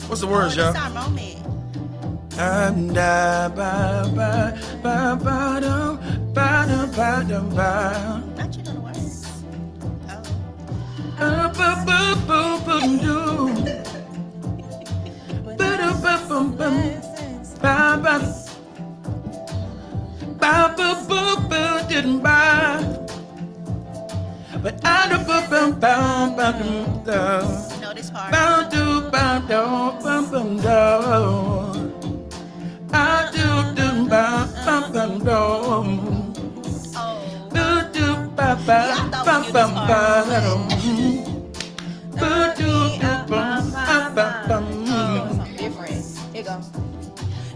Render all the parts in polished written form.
What's the words, y'all? It's our moment. Not you know the words. But I don't You know this part. Something different. Here goes.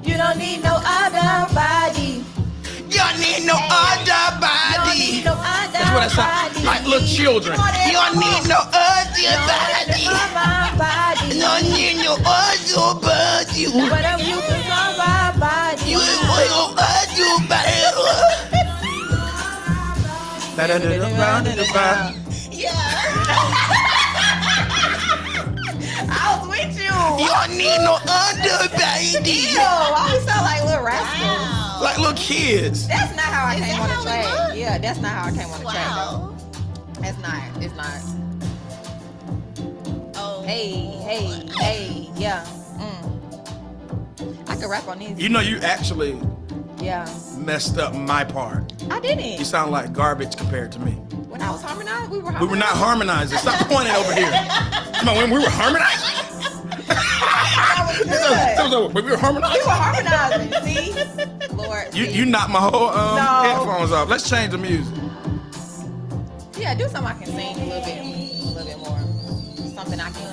You don't need no other body. You don't need no other body. That's what I sound like, little children. You don't need no other body. You don't need no other body. But I'm you to call my body. You ain't want no other body. Yeah. I was with you. You don't need no other body. Yo, I always sound like little rascals. Wow. Like little kids. That's not how I Is came that on the how we track. look? Yeah, that's not how I came on the track Wow. though. That's not. It's not. Oh. Hey, yeah. I could rap on these. You know, you actually Yeah. messed up my part. I didn't. You sound like garbage compared to me. When I was harmonized, we were We were not harmonizing. Stop pointing over here. Come on, when we were harmonizing. good. We were harmonizing. We were harmonizing. See, Lord. You knocked my whole No. headphones off. Let's change the music. Yeah, do something I can sing a little bit more. Something I can.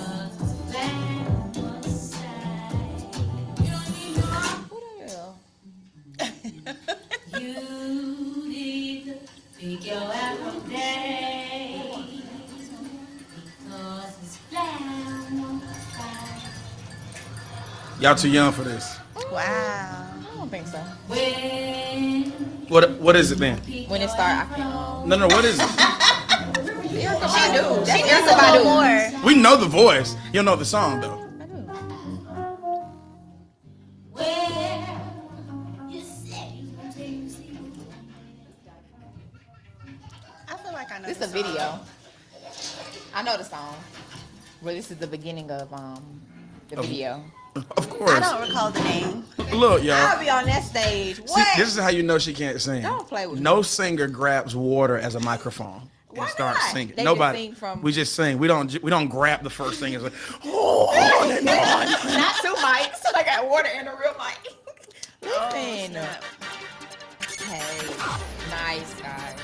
Who the hell? You need to pick your apple day because it's brown on the side. Y'all too young for this. Wow. I don't think so. When What is it then? When it start, I can. No, what is it? Erica Badu. That's She Erica knows a little Badu. more. We know the voice. You don't know the song though. I do. where you said you gonna take me see. I feel like I know This is the a song. video. I know the song. Well, this is the beginning of the video. Of course. I don't recall the name. Look, y'all. I'll be on that stage. See, What? this is how you know she can't sing. Don't play with No me. singer grabs water as a microphone and Why starts not? singing. They Nobody. just sing from- We just sing. We don't grab the first thing and say, oh, on and on. Not two mics. I got water and a real mic. Listen. snap. Hey, nice guys.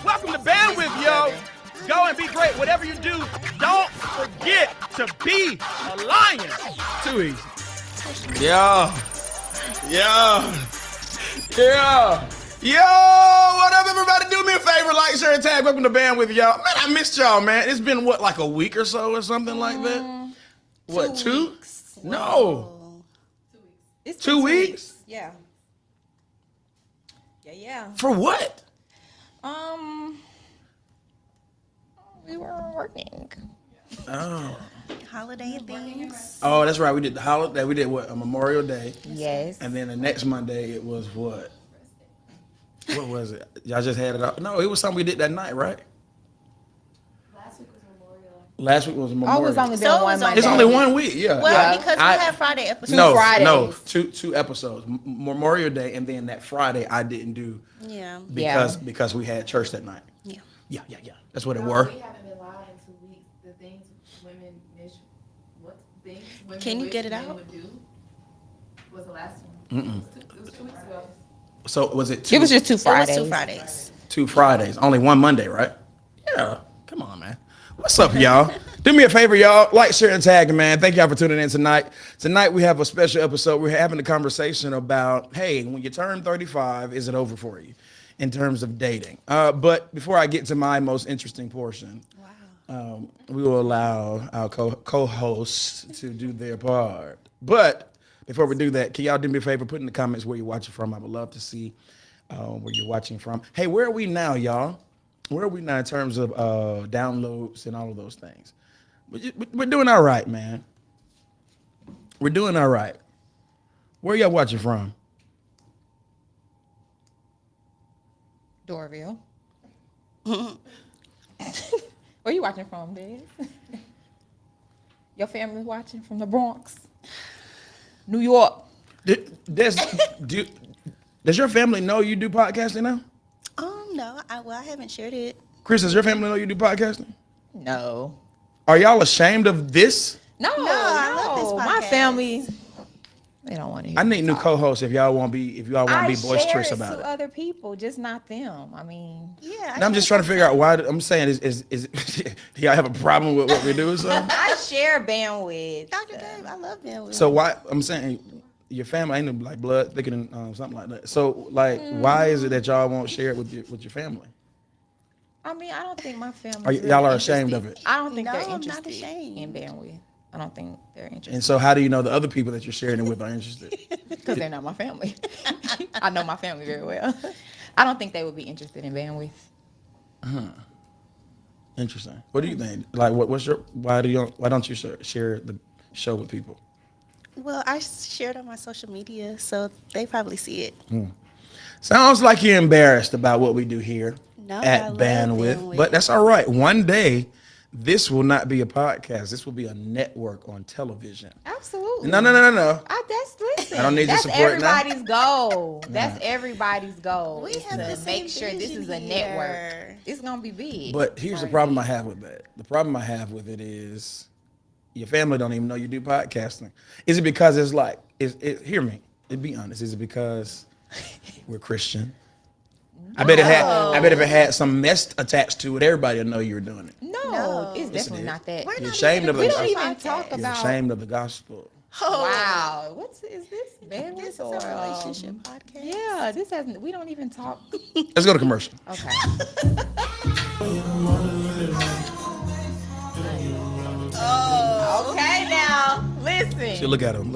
Welcome to Bandwidth, yo. Go and be great. Whatever you do, don't forget to be a lion. Too easy. Yeah. Yo, what up, everybody? Do me a favor, like, share, and tag. Welcome to Bandwidth, y'all. Man, I missed y'all, man. It's been, what, like a week or so or something like that? What, 2 weeks. No. Oh. It's 2 been weeks? Yeah. Yeah. For what? We were working. Oh. Holiday things. Oh, that's right. We did the holiday. We did what? A Memorial Day. Yes. And then the next Monday, it was what? What was it? Y'all just had it out. No, it was something we did that night, right? Last week was Memorial. Oh, it was only So been it one was Monday. It's only 1 week, yeah. Well, Yeah. because we I- have Friday episodes. No, Fridays. two episodes. Memorial Day, and then that Friday I didn't do Yeah. because we had church that night. Yeah. Yeah. That's what it were. We haven't been live in 2 weeks. The things women wish, what things women Can you wish get it men out? would do was the last one. It was 2 weeks ago. So was it two? It was just 2 It was Fridays. 2 Fridays. 2 Fridays. Only 1 Monday, right? Yeah. Come on, man. What's up, y'all? Do me a favor, y'all. Like, share, and tag, man. Thank y'all for tuning in tonight. Tonight we have a special episode. We're having a conversation about, hey, when you turn 35, is it over for you in terms of dating? But before I get to my most interesting portion, we will allow our co-hosts to do their part. But before we do that, can y'all do me a favor? Put in the comments where you're watching from. I would love to see where you're watching from. Hey, where are we now, y'all? Where are we now in terms of downloads and all of those things? We're doing all right, man. We're doing all right. Where y'all watching from? Dorville. Where you watching from, Dad? Your family watching from the Bronx, New York. Does your family know you do podcasting now? No, I haven't shared it. Chris, does your family know you do podcasting? No. Are y'all ashamed of this? No, I love this my podcast. family, they don't want to hear I need me new talk. co-hosts if y'all want to be boisterous share about to it. other people, just not them. I mean, Yeah. And I'm just trying to figure out why. I'm saying is do y'all have a problem with what we do or something? I share bandwidth. Dr. Gabe, I love them. So why I'm saying your family ain't like blood thicker than something like that. So like, why is it that y'all won't share it with your family? I mean, I don't think my family. Y'all are ashamed of it. I don't think No, they're I'm not interested ashamed. in bandwidth. I don't think they're interested And so how do you know the other people that you're sharing it with are interested? because they're not my family. I know my family very well. I don't think they would be interested in bandwidth. Interesting. What do you think? Like, why don't you share the show with people? Well, I shared on my social media, so they probably see it. Sounds like you're embarrassed about what we do here No, I at love Bandwidth, Bandwidth. but that's all right. One day, this will not be a podcast. This will be a network on television. Absolutely. No. Listen. I don't need your that's support now. everybody's goal. That's everybody's goal. We is have to the same make sure this vision is a here. network. It's gonna be big. But here's the problem I have with that. The problem I have with it is your family don't even know you do podcasting. Is it because it's like, hear me, be honest. Is it because we're Christian? I bet if it had some mess attached to it, everybody would know you were doing it. no, it's Yes, it definitely is. not that. We're You're not ashamed of even we it. don't a even podcast. talk You're about. ashamed of the gospel. Wow, is this bandwidth This is or a relationship podcast. Yeah, this hasn't. We don't even talk. Let's go to commercial. Okay. Okay, now listen. See, look at him.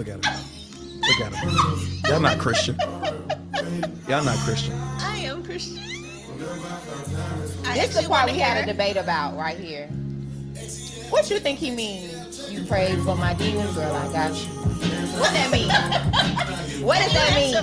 Y'all not Christian. Y'all not Christian. I am Christian. This is the part we had a debate about right here. What you think he means? You prayed for my demons, girl, I got you. What that mean? What does that mean?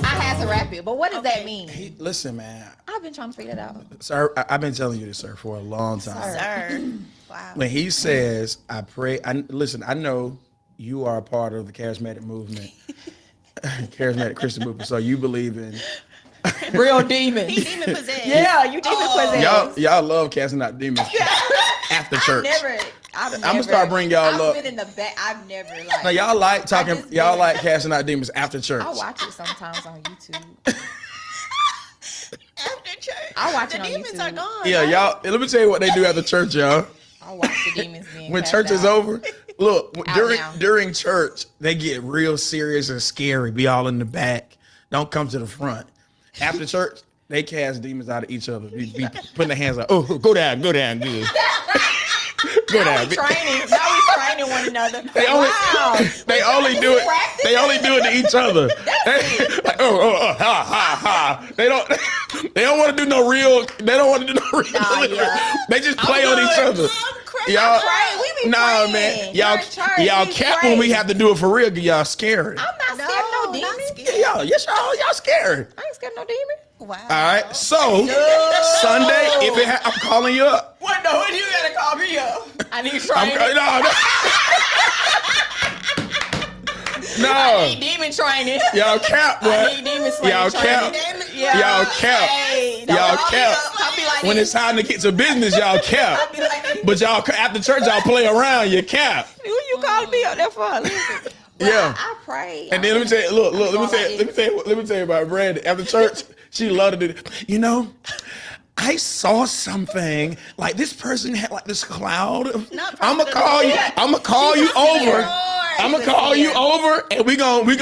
I had to rap it, but what does that mean? Listen, man. I've been trying to figure that out. Sir, I've been telling you this, sir, for a long time. Sir. Wow. When he says, I pray, listen, I know you are a part of the charismatic movement, charismatic Christian movement, so you believe in Real demons. He demon possessed. Yeah, you demon possessed. y'all love casting out demons after church. I've I'ma start bringing y'all up. I've been in the back. I've never like. Now y'all like talking, just y'all been- like casting out demons after church. I watch it sometimes on YouTube. After church. I watch it the on demons YouTube. are gone. Yeah, right? y'all. Let me tell you what they do after church, y'all. I watch the demons being When cast church is out. over, look now. during church they get real serious and scary. Be all in the back. Don't come to the front. After church, they cast demons out of each other. Be putting their hands out. Oh, go down, good. Go Now down. we training one another. They only, Wow. they only do it. They only do it to each other. Like, ha ha ha. They don't want to do no real. They don't want to do no real. delivery. yeah. They just play on each other. Y'all, Praying. We be nah, praying. man. You're in church. Y'all We cap pray. when we have to do it for real. 'Cause y'all scary. I'm not No, scared of no not demons. scared. Yes, y'all scary. I ain't scared of no demon. Wow. All right. So Sunday, I'm calling you up. What? No, you gotta call me up. I need I'm training. no. I need demon training. Y'all cap, I boy. need demon slaying Y'all cap. training. Yeah. Y'all cap. Hey, don't Y'all call me cap. up. I'll be like When this. it's time to get to business, y'all cap. I'll be like this. But y'all after church, y'all play around. You cap. Who you calling me up there for? Listen. But Yeah. I pray. And then let me tell you, look, let me going tell you about Brandy. After church, she loved to do it. You know, I saw something like this person had like this cloud. I'm gonna call you. I'm gonna call you over. I'm gonna call you over, and we gonna put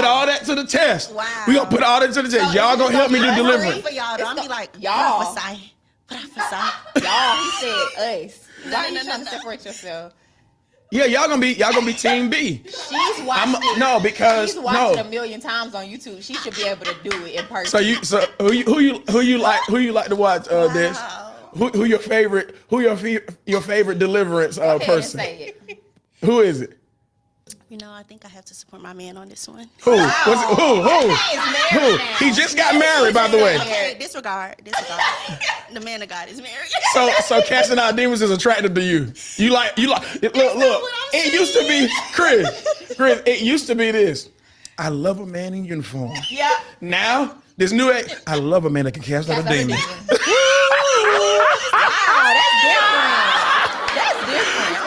all that to the test. Wow. We gonna put all that to the test. Y'all gonna help me do deliverance. For y'all, though. I'm be like, y'all. prophesy. Y'all, he said us. Why you no, trying to no. separate yourself? Yeah, y'all gonna be Team B. She's watched it. No, because She's watched it a million times on YouTube. She should be able to do it in person. So who you like to watch this? Who your favorite deliverance Go ahead and person? say it. Who is it? You know, I think I have to support my man on this one. Who? Wow. What's it? Who? That man is married now. He just got married, by the way. Okay, disregard. The man of God is married. So casting out demons is attractive to you. You like look. It used to be Chris. It used to be this. I love a man in uniform. Yeah. Now this new age. I love a man that can cast out a demon. Wow, that's different.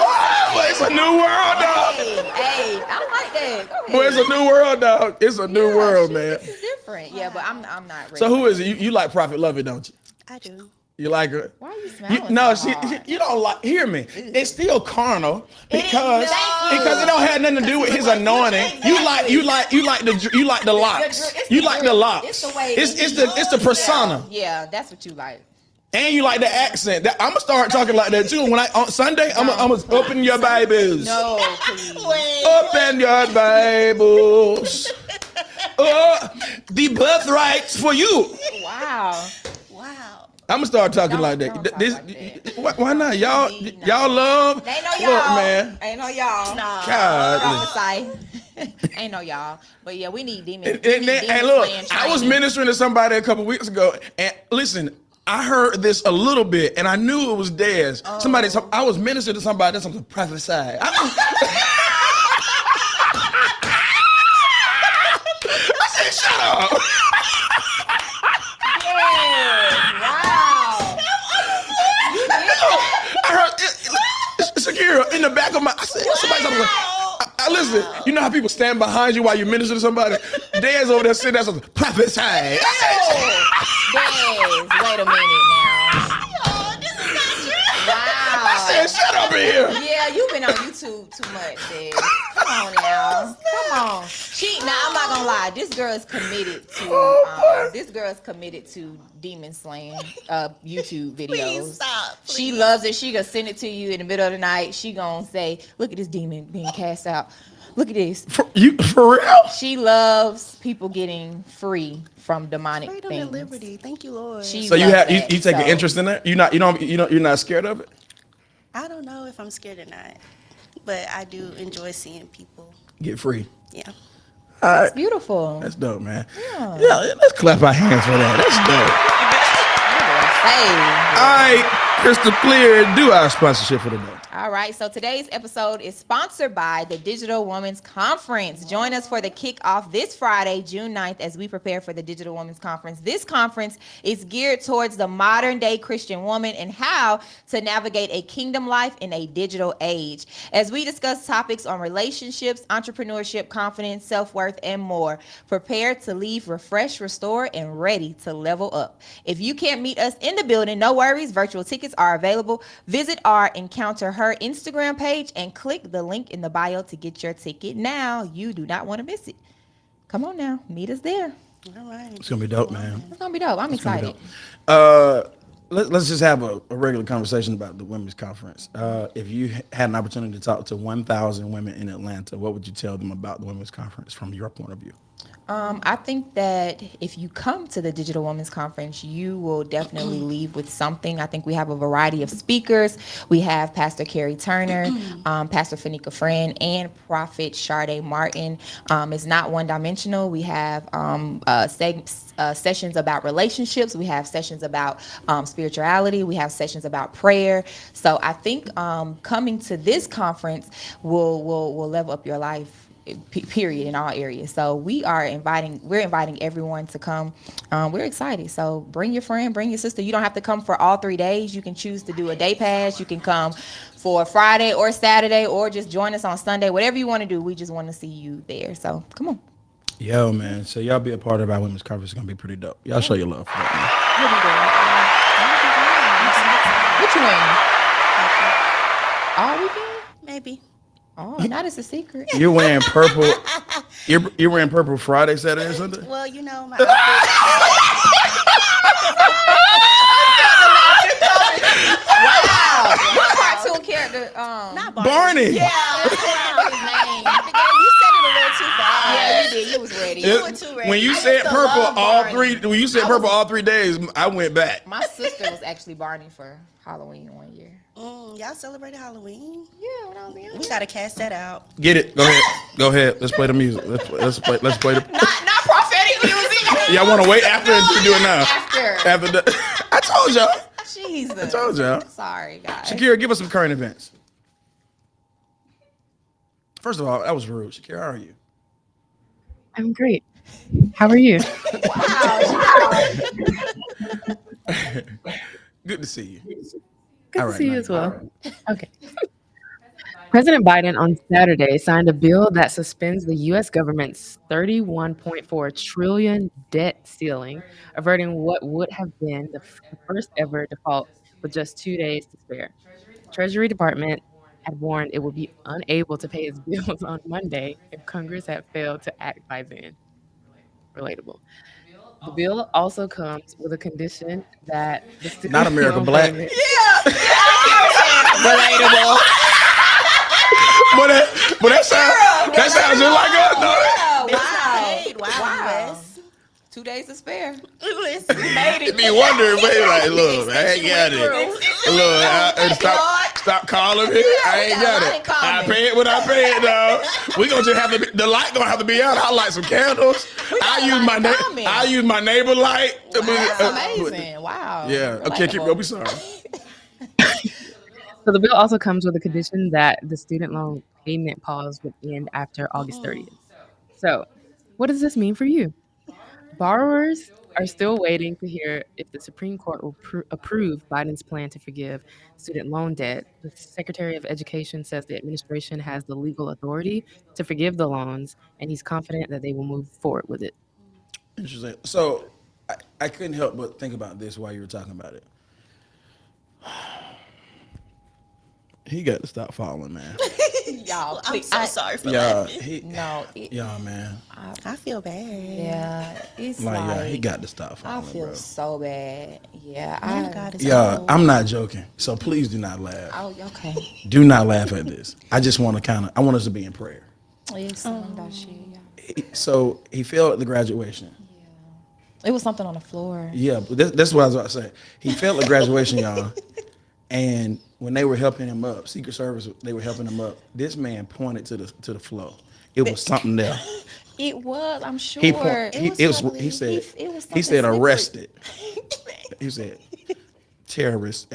But it's a new world, dog. Hey, I like that. Go ahead. Boy, it's a new world, dog. It's a new world, man. This is different. Yeah, but I'm not ready. So who is it? You like Prophet Lovey, don't you? I do. You like her? Why are you smiling? No, so hard? you don't like. Hear me. It's still carnal because Thank you. it don't have nothing to do with his anointing. You like the locks. It's You the like the drip. locks. It's the way. It's the persona. Yeah, that's what you like. And you like the accent. I'm gonna start talking like that too. When on Sunday, I'm gonna open your Bibles. No, please. Open your Bibles. The birthrights for you. Wow. Wow. I'm gonna start talking Don't- like don't that. talk This, like why not? Y'all love. Ain't no Look, y'all. man. Ain't no y'all. God. Prophesy. Ain't no y'all. But yeah, we need demons. And look, I was ministering to somebody a couple weeks ago, and listen, I heard this a little bit, and I knew it was theirs. Oh. I was ministering to somebody that's something prophesy. I said, shut up. Wow. I heard Shakira in the back of my. I said, somebody talking like. I listen. You know how people stand behind you while you minister to somebody? Dad's over there sitting there something prophesy. Des, wait a minute now. Wow. I said, shut up in here. Yeah, you've been on YouTube too much, Des. Come on now. Come on. Now I'm not gonna lie. This girl is committed to demon slaying YouTube videos. Please stop. She loves it. She gonna send it to you in the middle of the night. She gonna say, "Look at this demon being cast out. Look at this." For real? She loves people getting free from demonic Freedom things. and liberty. Thank you, Lord. So you loves have that, you take an so- interest in that? You're not scared of it? I don't know if I'm scared or not, but I do enjoy seeing people. Get free. Yeah. All right. Beautiful. That's dope, man. Yeah, let's clap our hands for that. That's dope. Hey. All right, crystal clear. Do our sponsorship for the day. All right, so today's episode is sponsored by the Digital Women's Conference. Join us for the kickoff this Friday, June 9th, as we prepare for the Digital Women's Conference. This conference is geared towards the modern day Christian woman and how to navigate a kingdom life in a digital age. As we discuss topics on relationships, entrepreneurship, confidence, self-worth, and more, prepare to leave refreshed, restored, and ready to level up. If you can't meet us in the building, no worries. Virtual tickets are available. Visit our Encounter Her Instagram page and click the link in the bio to get your ticket now. You do not want to miss it. Come on now, meet us there. All right. It's gonna be dope, man. It's gonna be dope. I'm excited. Let's just have a regular conversation about the women's conference. If you had an opportunity to talk to 1,000 women in Atlanta, what would you tell them about the women's conference from your point of view? I think that if you come to the Digital Women's Conference, you will definitely leave with something. I think we have a variety of speakers. We have Pastor Carrie Turner, Pastor Fanika Friend, and Prophet Sade Martin. It's not one-dimensional. We have sessions about relationships. We have sessions about spirituality. We have sessions about prayer. So I think coming to this conference will level up your life. Period, in all areas. So we're inviting everyone to come. We're excited. So bring your friend, bring your sister. You don't have to come for all 3 days. You can choose to do a day pass. You can come for Friday or Saturday, or just join us on Sunday. Whatever you want to do, we just want to see you there. So come on. Yo, man. So y'all be a part of our women's conference. It's gonna be pretty dope. Y'all show your love for that, What you doing? All weekend? Maybe. Oh, not as a secret. man. You're wearing purple. You're wearing purple Friday, Saturday, and Sunday. Well, you know, my Wow. What cartoon character? not Barney. Yeah. when you I said used to purple love all Barney. 3, when you said purple all 3 days, I went back. My sister was actually Barney for Halloween one year. Y'all celebrated Halloween? Yeah, when I was young. We gotta cast that out. Get it? Go ahead. Let's play the music. Let's play the. Not prophetic music. Y'all want to wait after you do it now? After. The, I told y'all. Jesus. I told y'all. Sorry, guys. Shakira, give us some current events. First of all, that was rude. Shakira, how are you? I'm great. How are you? Good to see you. Good All to right, see you now as you- well. Okay. President Biden on Saturday signed a bill that suspends the U.S. government's $31.4 trillion debt ceiling, averting what would have been the first ever default with just 2 days to spare. Treasury Department had warned it would be unable to pay its bills on Monday if Congress had failed to act by then. Relatable. The bill also comes with a condition that the student Not America loan Black. payment- Relatable. But that sounds just like us, though. Wow. Wow. 2 days to spare. Listen, It be wondering, baby, like, look, I ain't got it. Look, stop calling me. I ain't got it. I pay it when I pay it, dog. We gonna just have to. The light gonna have to be out. I light some candles. I use my neighbor light. That's amazing. Wow. Yeah. Okay, keep Relatable. going. Be sorry. So the bill also comes with a condition that the student loan payment pause would end after August 30th. So what does this mean for you? Borrowers are still waiting to hear if the Supreme Court will approve Biden's plan to forgive student loan debt. The Secretary of Education says the administration has the legal authority to forgive the loans, and he's confident that they will move forward with it. Interesting. So I couldn't help but think about this while you were talking about it. He got to stop following, man. Y'all, I'm please. so sorry for Yeah, laughing. yeah, man. I feel bad. Yeah, it's Like, like, yeah, he got to stop I following, feel bro. so bad. Yeah, Man, God is Yeah, cold. I'm not joking. So please do not laugh. Oh, okay. Do not laugh at this. I just want to I want us to be in prayer. It's that shit. Yeah. So he failed at the graduation. It was something on the floor. Yeah, but that's what I was about to say. He failed at graduation, y'all. And when they were helping him up, Secret Service, they were helping him up. This man pointed to the floor. It was something there. It was, I'm sure. He said it was he said something arrested. He said terrorists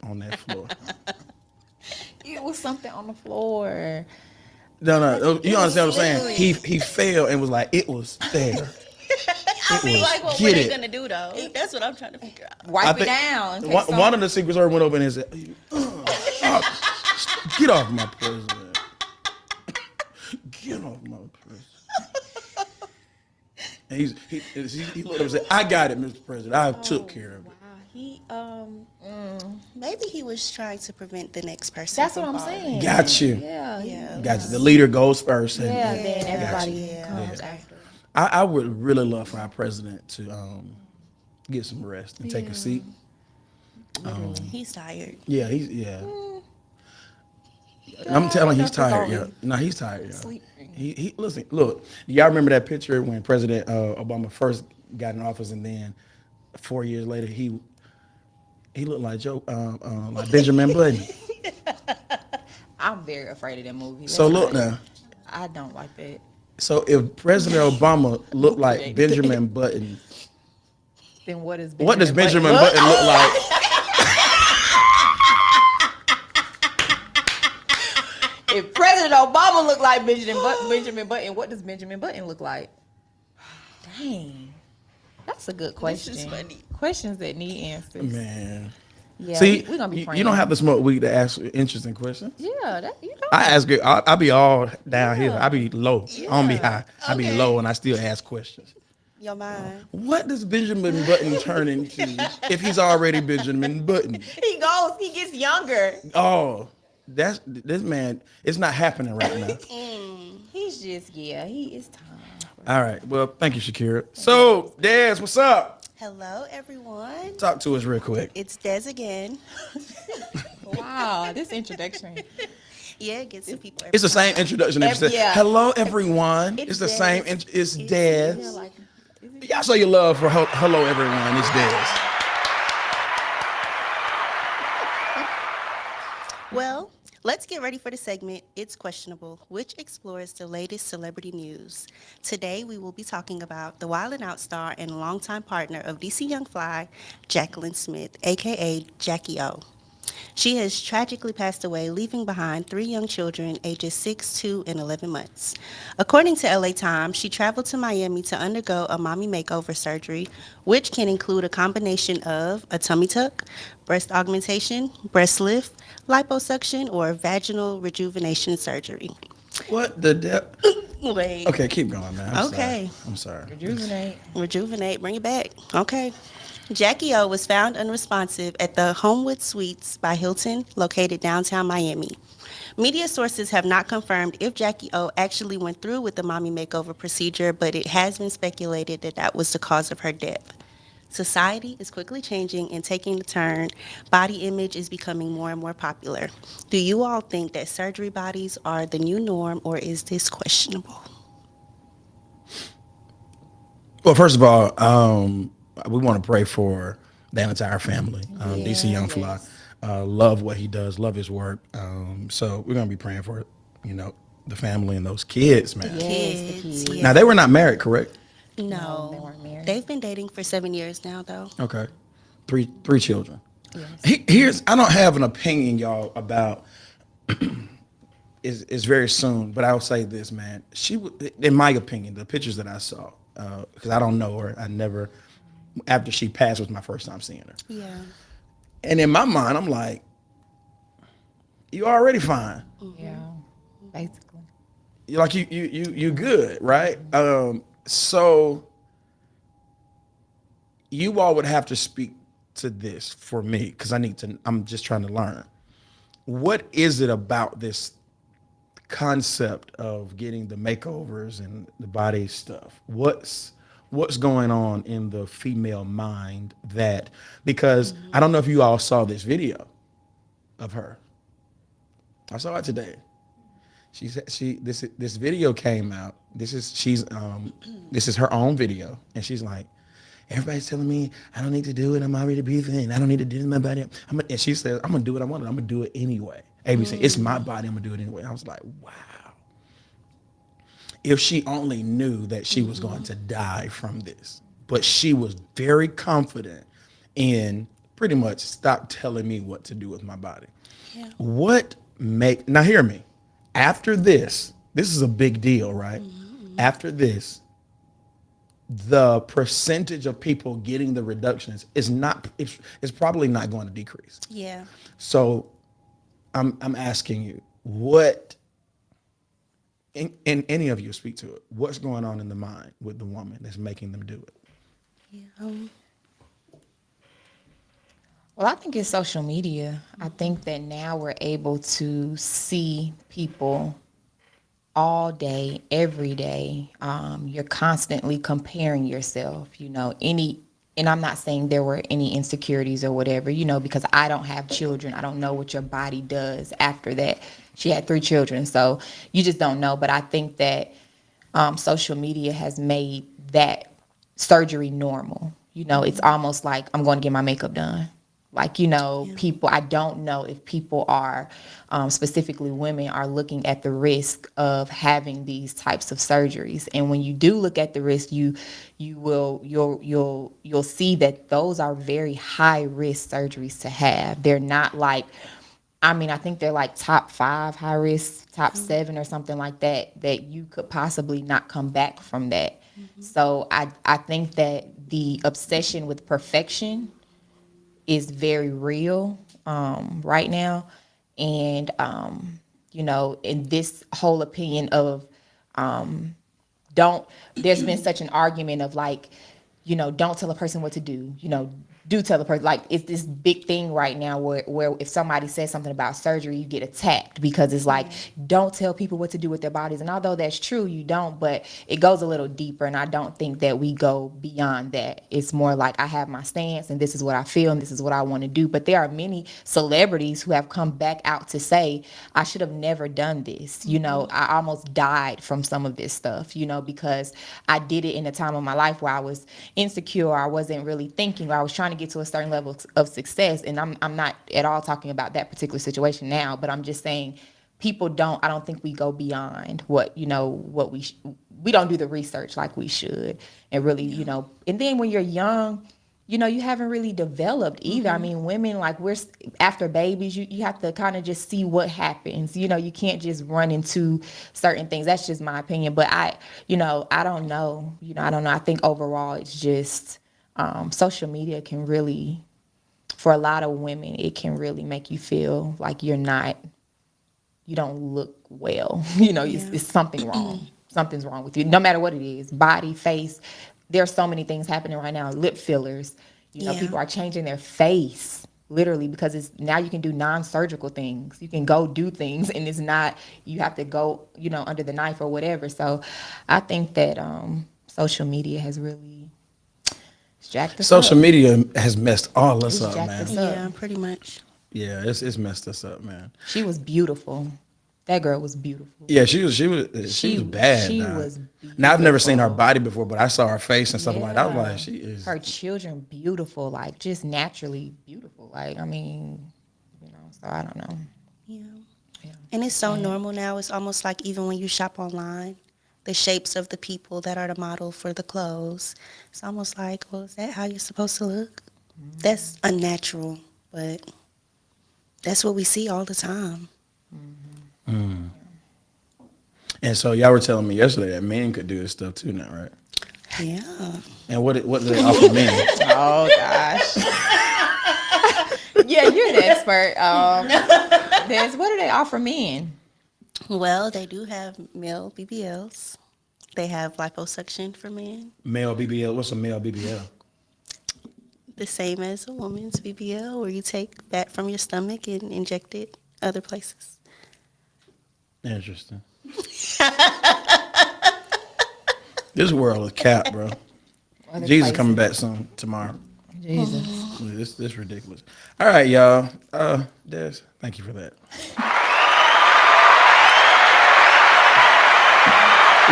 on that floor. It was something on the floor. No, you understand what I'm saying? He fell and was like, it was there. I feel was, like what get were they it. gonna do though? That's what I'm trying to figure out. Wipe it down. in case One of the Secret Service went over and said, get off my president. Get off my president. And he looked up and said, I got it, Mr. President. I took care of it. He maybe he was trying to prevent the next person. That's from what I'm falling. saying. Got you. Yeah. Yeah. Got you. The leader goes first. And, Yeah, then everybody Yeah. comes Yeah. after. I would really love for our president to get some rest and take a seat. He's tired. Yeah, I'm telling you, he's tired. Yeah, no, he's tired. Yeah. Sleeping. He listen. Look, y'all remember that picture when President Obama first got in office, and then 4 years later, he looked like like Benjamin Button. I'm very afraid of that movie. So That's look why now. I don't like that. So if President Obama looked like Benjamin Button, Then what is what does Benjamin Button look like? If President Obama looked like Benjamin Button, what does Benjamin Button look like? Dang. That's a good question. This is funny. Questions that need answers. Man. Yeah, See, we're gonna be praying. you don't have to smoke weed to ask interesting questions. Yeah, you know. I ask it. I be all down here. I be low. I don't be high. I be Okay. low, and I still ask questions. Your mind. What does Benjamin Button turn into if he's already Benjamin Button? He gets younger. Oh, this man. It's not happening right now. He's just, he is time. All right. Well, thank you, Shakira. So, Des, what's up? Hello, everyone. Talk to us real quick. It's Des again. Wow, this introduction. Yeah, it gets some people. It's the same introduction. If you say, Yeah. hello, everyone. It's the Des. same. It's Des. Yeah, like Y'all show your love for hello everyone. It's Dez. Well, let's get ready for the segment It's Questionable, which explores the latest celebrity news. Today, we will be talking about the Wild 'N Out star and longtime partner of DC Young Fly, Jacqueline Smith, aka Jackie O. She has tragically passed away, leaving behind 3 young children, ages 6, 2, and 11 months. According to LA Times, she traveled to Miami to undergo a mommy makeover surgery, which can include a combination of a tummy tuck, breast augmentation, breast lift, liposuction, or vaginal rejuvenation surgery. What the depth? Wait. Okay, keep going, man. Okay. I'm sorry. Rejuvenate, bring it back. Okay. Jackie O was found unresponsive at the Homewood Suites by Hilton, located downtown Miami. Media sources have not confirmed if Jackie O actually went through with the mommy makeover procedure, but it has been speculated that that was the cause of her death. Society is quickly changing and taking a turn. Body image is becoming more and more popular. Do you all think that surgery bodies are the new norm, or is this questionable? Well, first of all, we want to pray for the entire family. DC Young Fly, love what he does, love his work. So we're gonna be praying for, the family and those kids, man. Kids. Now they were not married, correct? No, they weren't married. They've been dating for 7 years now, though. Okay, three children. Here's I don't have an opinion, y'all, about. Is very soon, but I'll say this, man. In my opinion, the pictures that I saw, because I don't know her, I never. After she passed, was my first time seeing her. Yeah. And in my mind, I'm like, you already fine. Yeah, basically. You're like you good, right? So you all would have to speak to this for me, because I'm just trying to learn. What is it about this concept of getting the makeovers and the body stuff? What's going on in the female mind because I don't know if you all saw this video of her. I saw it today. She said this video came out. This is her own video, and she's like, everybody's telling me I don't need to do it. I'm already breathing. I don't need to do it in my body. And she said, I'm gonna do what I want. I'm gonna do it anyway. ABC, it's my body. I'm gonna do it anyway. I was like, wow. If she only knew that she was going to die from this, but she was very confident in pretty much stop telling me what to do with my body. Yeah. Now hear me. After this is a big deal, right? Mm-hmm. After this, the percentage of people getting the reductions is probably not going to decrease. Yeah. So I'm asking you, what, and any of you speak to it, what's going on in the mind with the woman that's making them do it? Yeah. Well, I think it's social media. I think that now we're able to see people all day, every day. You're constantly comparing yourself, and I'm not saying there were any insecurities or whatever, because I don't have children. I don't know what your body does after that. She had 3 children, so you just don't know. But I think that social media has made that surgery normal. It's almost like I'm going to get my makeup done. People, I don't know if people are, specifically women, are looking at the risk of having these types of surgeries. And when you do look at the risk, you'll see that those are very high risk surgeries to have. They're not like, I think they're like top 5 high risk, top 7 or something like that you could possibly not come back from that. Mm-hmm. So I think that the obsession with perfection is very real right now. And, in this whole opinion of there's been such an argument of like, don't tell a person what to do, do tell the person, like, it's this big thing right now where if somebody says something about surgery, you get attacked because it's like, don't tell people what to do with their bodies. And although that's true, you don't, but it goes a little deeper. And I don't think that we go beyond that. It's more like, I have my stance and this is what I feel and this is what I want to do. But there are many celebrities who have come back out to say, I should have never done this. You know, I almost died from some of this stuff, you know, because I did it in a time of my life where I was insecure, I wasn't really thinking, or I was trying to get to a certain level of success. And I'm not at all talking about that particular situation now, but I'm just saying I don't think we go beyond what, you know, what we don't do the research like we should. And really, you know, and then when you're young, you know, you haven't really developed either. I mean, women, like, we're after babies, you have to kind of just see what happens. You know, you can't just run into certain things. That's just my opinion. But I don't know. You know, I don't know. I think overall it's just social media can really, for a lot of women, it can really make you feel like you don't look well. You know, it's something wrong. Something's wrong with you, no matter what it is, body, face. There's so many things happening right now. Lip fillers, you know, people are changing their face literally because now you can do non-surgical things. You can go do things and it's not, you have to go, you know, under the knife or whatever. So I think that social media has really jacked us up. Social media has messed all us It's up, jacked man. us up. Yeah, pretty much. Yeah, it's messed us up, man. She was beautiful. That girl was beautiful. Yeah, she was bad. She dog. was Now I've never seen her beautiful. body before, but I saw her face and stuff like that. I was Yeah. like, she is. Her children beautiful, like just naturally beautiful. Like, I mean, you know, so I don't know. Yeah. And it's so normal now. It's almost like even when you shop online, the shapes of the people that are the model for the clothes, it's almost like, well, is that how you're supposed to look? That's unnatural, but that's what we see all the time. And so y'all were telling me yesterday that men could do this stuff too now, right? Yeah. And what do they offer men? Oh gosh. Yeah, you're the expert. What do they offer men? Well, they do have male BBLs. They have liposuction for men, Male BBL. What's a male BBL? the same as a woman's BBL, where you take fat from your stomach and inject it other places. Interesting. This world is cap, bro. Other Jesus places. coming back soon tomorrow. Jesus. This ridiculous. All right, y'all. Des, thank you for that.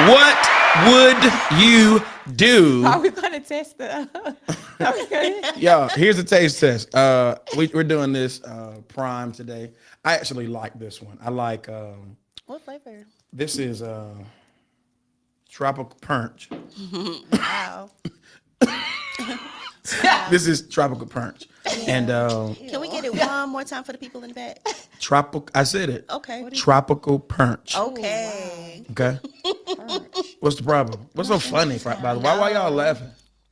What would you do? Are we gonna test the? Y'all, here's a taste test. We're doing this prime today. I actually like this one. I like What flavor? this is tropical punch. Wow. This is tropical punch. And Can we get it one more time for the people in the back? tropical, I said it. Okay. Tropical punch. Okay. Okay. What's the problem? What's so funny, by the way? Why y'all laughing?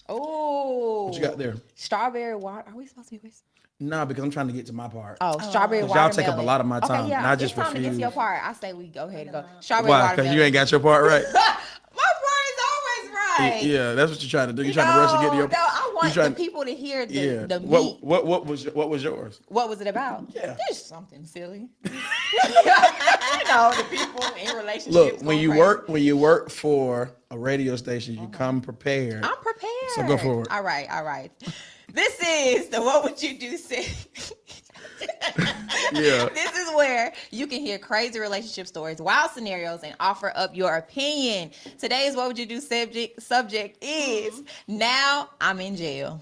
Oh. What you got there? Strawberry water. Are we supposed to be whispering? Nah, because I'm trying to get to my part. Oh, strawberry 'Cause watermelon. y'all take up a lot of my time, Okay, yeah. and I just it's time to get to refuse. your part. I say we go ahead and go. Strawberry Why? watermelon. Because you ain't got your part right. My part is always right. Yeah, that's what you're trying to do. You're trying to rush to get to your. No, I want trying- the people to hear the, Yeah. the meat. What was yours? What was it about? Yeah. There's something silly. You know, the people in relationships. Look, when going you crazy. work for a radio station, you come prepared. I'm prepared. So go forward. All right. This is the What Would You Do segment. Yeah. This is where you can hear crazy relationship stories, wild scenarios, and offer up your opinion. Today's What Would You Do subject is Now I'm in Jail.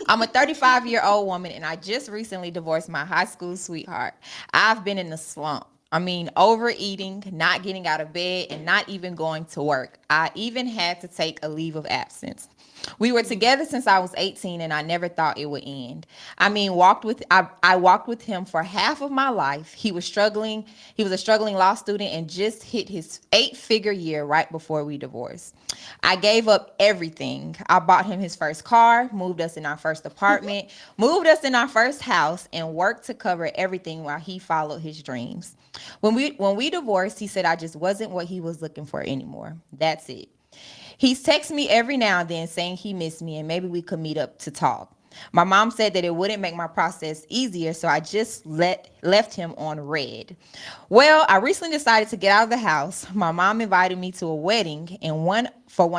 I'm a 35-year-old woman, and I just recently divorced my high school sweetheart. I've been in the slump. I mean, overeating, not getting out of bed, and not even going to work. I even had to take a leave of absence. We were together since I was 18, and I never thought it would end. I mean, I walked with him for half of my life. He was struggling. He was a struggling law student and just hit his 8-figure year right before we divorced. I gave up everything. I bought him his first car, moved us in our first apartment, moved us in our first house, and worked to cover everything while he followed his dreams. When we divorced, he said I just wasn't what he was looking for anymore. That's it. He's texting me every now and then saying he missed me and maybe we could meet up to talk. My mom said that it wouldn't make my process easier, so I just left him on red. Well, I recently decided to get out of the house. My mom invited me to a wedding and one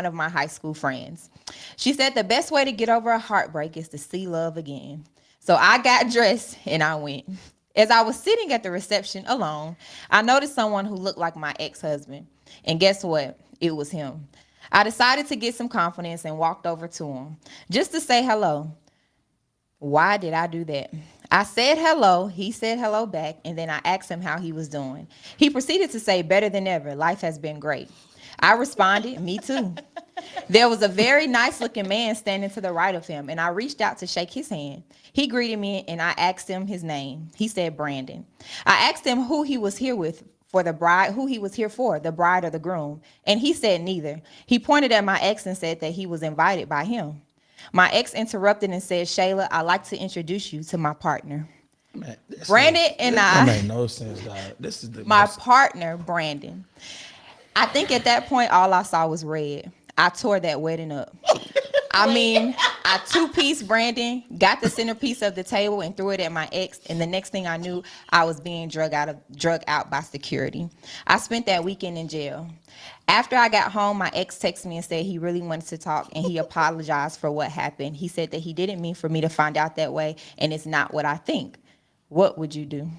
of my high school friends. She said the best way to get over a heartbreak is to see love again. So I got dressed and I went. As I was sitting at the reception alone, I noticed someone who looked like my ex-husband. And guess what? It was him. I decided to get some confidence and walked over to him just to say hello. Why did I do that? I said hello, he said hello back, and then I asked him how he was doing. He proceeded to say, better than ever, life has been great. I responded, me too. There was a very nice looking man standing to the right of him, and I reached out to shake his hand. He greeted me, and I asked him his name. He said Brandon. I asked him who he was here with for the bride, who he was here for, the bride or the groom, and he said neither. He pointed at my ex and said that he was invited by him. My ex interrupted and said, Shayla, I'd like to introduce you to my partner. Man, Brandon and that I, made no sense, dog. This is my partner, Brandon. I think at that point, all I saw was red. I tore that wedding up. I two-piece Brandon, got the centerpiece of the table and threw it at my ex. And the next thing I knew, I was being drug out by security. I spent that weekend in jail. After I got home, my ex texted me and said he really wanted to talk and he apologized for what happened. He said that he didn't mean for me to find out that way and it's not what I think. What would you do?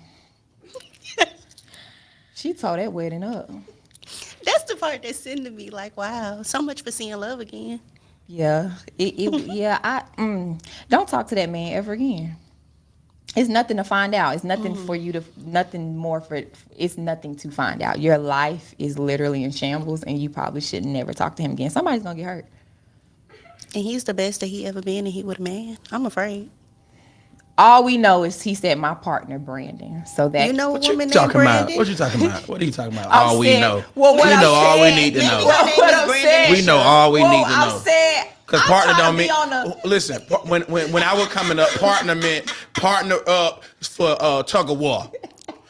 She tore that wedding up. That's the part that's sending me like, wow, so much for seeing love again. Yeah, don't talk to that man ever again. It's nothing to find out. It's nothing for you to, nothing more for, it's nothing to find out. Your life is literally in shambles and you probably should never talk to him again. Somebody's gonna get hurt. And he's the best that he ever been, and he would a man. I'm afraid. All we know is he said my partner Brandon. So that You know a What you woman named talking about? Brandon? What you talking about? What are you talking about? I'm All we saying- know. well, what We I'm know all we saying- need to Maybe know. her Well, name what is I'm Brandon saying- We know all we need to I'm know. saying, Because I'm partner trying don't to mean. be on the- Listen, when I was coming up, partner meant partner up for tug of war.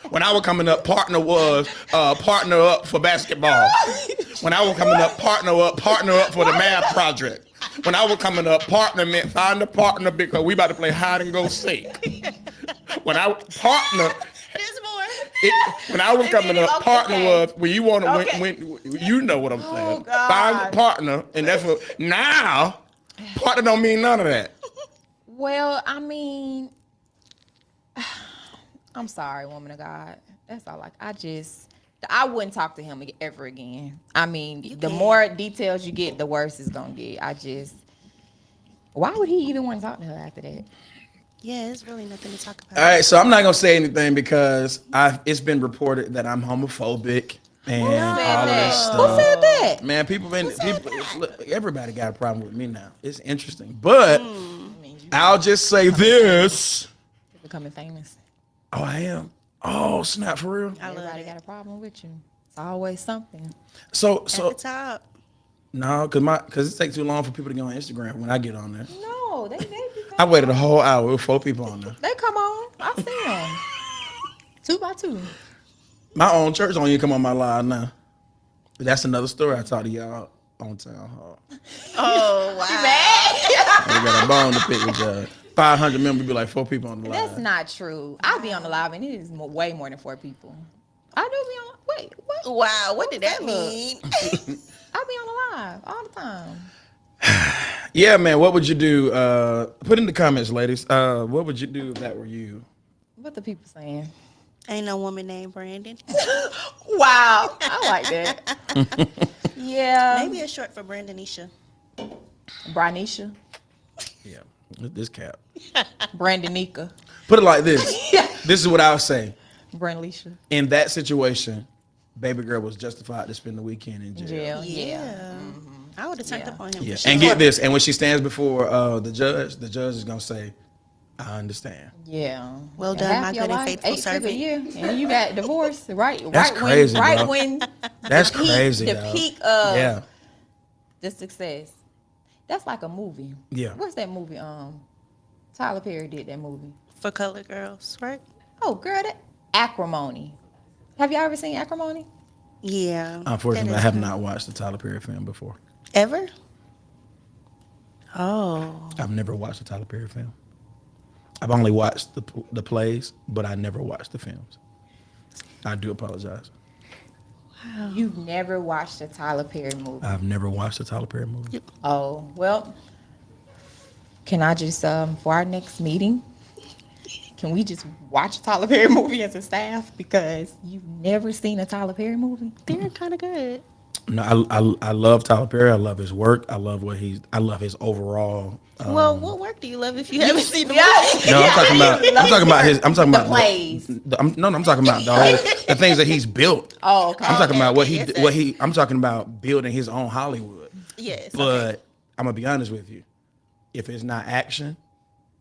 When I was coming up, partner was partner up for basketball. When I was coming up, partner up for the math project. When I was coming up, partner meant find a partner because we about to play hide and go seek. When I partner. There's more. When I was coming up, Okay. partner was when you want to Okay. when you know what I'm saying. God. Find a partner, and that's what now. Partner don't mean none of that. Well, I mean, I'm sorry, woman of God. That's all. I wouldn't talk to him ever again. I mean, the can't. more details you get, the worse it's gonna get. Why would he even want to talk to her after that? Yeah, it's really nothing to talk about. All right, so I'm not gonna say anything because it's been reported that I'm homophobic and all this stuff. Who said that? Man, look, everybody got a problem with me now. It's interesting, but I'll just say this. You're becoming famous. Oh, I am. Oh, snap for real. I love Everybody it. got a problem with you. It's always something. So At the top. no, cause it takes too long for people to get on Instagram when I get on there. No, they I waited a whole hour with 4 people on there. They come on. I see them. 2 by 2. My own church don't even come on my live now. But that's another story I talk to y'all on town hall. Oh, wow. I got a bone to pick with y'all. 500 members be like 4 people on the live. That's not true. I'll be on the live and it is way more than 4 people. I do be on. Wait, what? Wow, what did that Look. mean? I be on the live all the time. Yeah, man. What would you do? Put in the comments, ladies. What would you do if that were you? What the people saying? Ain't no woman named Brandon. Wow, I like that. Yeah, Maybe it's short for Brandonisha. Branisha, Yeah, this cap. Brandonika, Put it like this. This is what I would say. Brandlisha. In that situation, baby girl was justified to spend the weekend in jail. Jail. Yeah. I would have turned Yeah. up on him. Yeah. For sure. And get this. And when she stands before the judge is gonna say, "I understand." Yeah. Well And done, half my your good and life, faithful 8 figure servant. year, and you got divorced, right? That's right crazy, when, right bro. when That's the peak, crazy. the dog. peak of Yeah. the success. That's like a movie. Yeah. What's that movie? Tyler Perry did that movie. For colored girls, right? Oh, girl, that Acrimony. Have y'all ever seen Acrimony? Yeah. Unfortunately, That I is have good. not watched the Tyler Perry film before. Ever? Oh. I've never watched a Tyler Perry film. I've only watched the plays, but I never watched the films. I do apologize. You've never watched a Tyler Perry movie. I've never watched a Tyler Perry movie. Oh, well, can I just, for our next meeting, can we just watch a Tyler Perry movie as a staff? Because you've never seen a Tyler Perry movie. They're kind of good. No, I love Tyler Perry. I love his work. I love I love his overall. Well, what work do you love if you haven't seen the Yeah. movie? No, I'm talking about his. I'm talking The about plays. I'm talking about the things that he's built. Oh, okay. I'm talking about yes, I'm talking about building his own Hollywood. Yes. But I'm gonna be honest with you. If it's not action,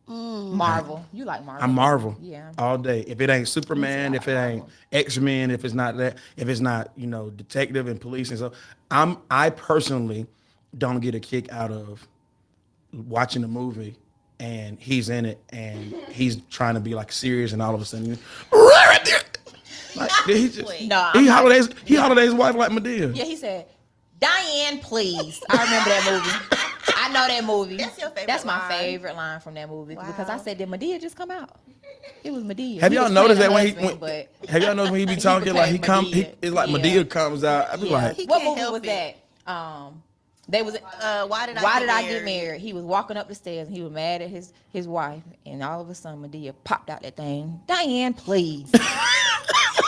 Marvel. You like Marvel. I'm Marvel. Yeah. All day. If it ain't Superman, I if it like ain't Marvel. X-Men, if it's not that, if it's not, detective and police and stuff, I personally don't get a kick out of watching a movie and he's in it and he's trying to be like serious and all of a sudden like, he just, No, he holidays his wife like Medea. Yeah, he said, Diane, please. I remember that movie. I know that movie. That's your favorite That's my line. favorite line from that movie because I Wow. said, did Medea just come out? It was Medea. Have He y'all was noticed that playing when the husband, but have y'all noticed when he be talking like he come Medea. it's like Yeah. Medea comes out. I be yeah. like, He What can't movie help was it. that? They was Why did I get married? He was walking up the stairs and he was mad at his wife, and all of a sudden Medea popped out that thing. Diane, please.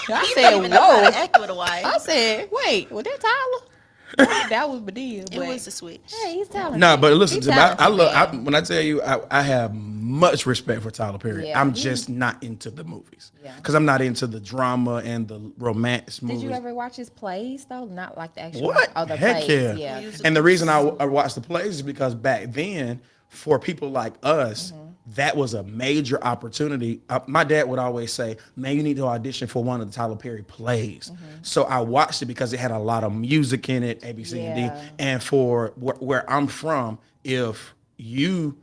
I said, Even know how whoa. to act with a wife. I said, wait, was that Tyler? That was Medea. It But was a switch. hey, he's talented. no, but listen He's to me. I talented, love man. when I tell you I have much respect for Tyler Perry. Yeah, I'm he- just not into the movies Yeah. because I'm not into the drama and the romance Did movies. you ever watch his plays though? Not like the actual. What? Oh, the Heck plays. yeah. Yeah. And the reason I watched the plays is because back then, for people like us, that was a major opportunity. My dad would always say, man, you need to audition for one of the Tyler Perry plays. So I watched it because it had a lot of music in it, A, B, C, and D. Yeah. And for where I'm from, if you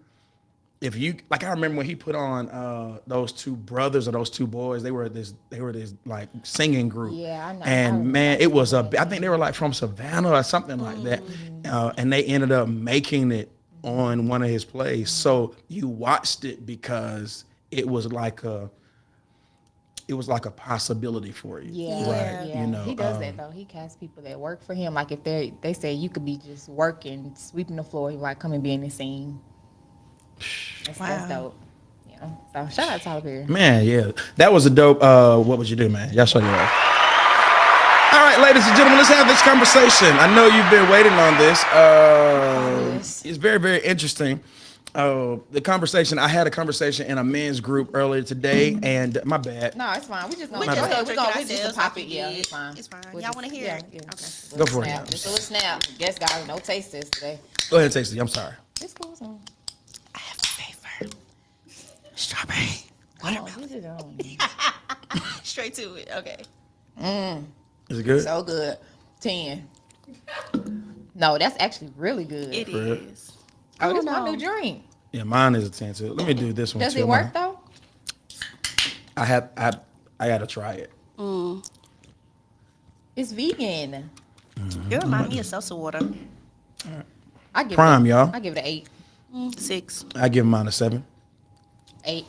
like, I remember when he put on those two brothers or those two boys, they were this like singing group. Yeah, I know. I And remember man, that. it was I think they were like from Savannah or something like that. And they ended up making it on one of his plays. So you watched it because it was like a possibility for you. Yeah, Right. yeah. He does that though. He casts people that work for him. Like if they say you could be just working, sweeping the floor, like come and be in the scene. That's Wow. dope. Yeah. So shout out to Tyler Perry. Man, yeah. That was a dope what would you do, man? Y'all show you that. All right, ladies and gentlemen, let's have this conversation. I know you've been waiting on this. It's very, very interesting. The conversation, I had a conversation in a men's group earlier today, and my bad. No, it's fine. We just We gonna just go ahead. gonna We drink it just ourselves pop like it. we Yeah, did. it's fine. It's fine. We'll Y'all just- wanna hear yeah, it? yeah. Okay. Go for it. Snap. Just a little snap. Yes, guys, no tasters today. Go ahead, Tasty. I'm sorry. It's cool. So. I have a favorite. Strawberry. Oh, this is Straight to it. Okay. Is it good? so good. 10. No, that's actually really good. It real? is. Oh, this don't my know. new drink. Yeah, mine is a 10 too. Let me do this one Does too. it work though? I gotta try it. It's vegan. It remind me of salsa water. I give Prime, it, y'all. I give it an 8. 6. I give mine a 7. 8.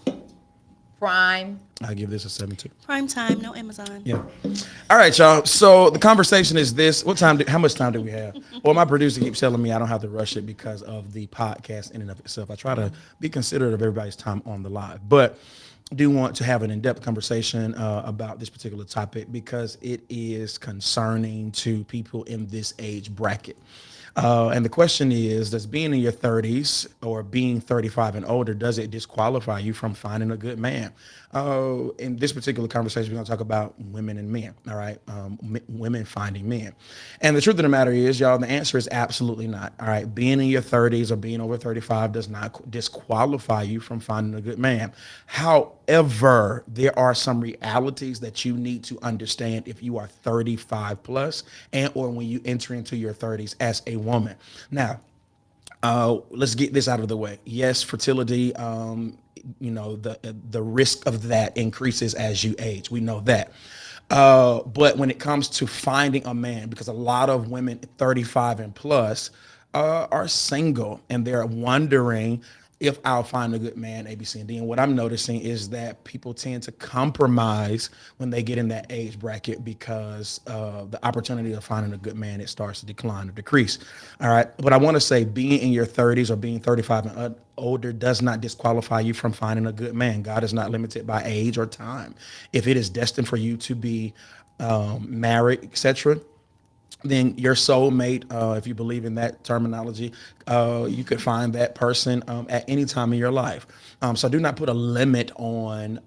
Prime. I give this a 7 too. Prime time, no Amazon. Yeah. All right, y'all. So the conversation is this. How much time do we have? Well, my producer keeps telling me I don't have to rush it because of the podcast in and of itself. I try to be considerate of everybody's time on the live, but do want to have an in-depth conversation about this particular topic because it is concerning to people in this age bracket. And the question is, does being in your 30s or being 35 and older, does it disqualify you from finding a good man? In this particular conversation, we're going to talk about women and men, all right? Women finding men. And the truth of the matter is, y'all, the answer is absolutely not, all right? Being in your 30s or being over 35 does not disqualify you from finding a good man. However, there are some realities that you need to understand if you are 35 plus and or when you enter into your 30s as a woman. Now, let's get this out of the way. Yes, fertility, the risk of that increases as you age. We know that. But when it comes to finding a man, because a lot of women 35 and plus are single and they're wondering if I'll find a good man, A, B, C, and D. And what I'm noticing is that people tend to compromise when they get in that age bracket because the opportunity of finding a good man, it starts to decline or decrease. All right. But I want to say being in your 30s or being 35 and older does not disqualify you from finding a good man. God is not limited by age or time. If it is destined for you to be married, etc., then your soulmate, if you believe in that terminology, you could find that person at any time in your life. So do not put a limit on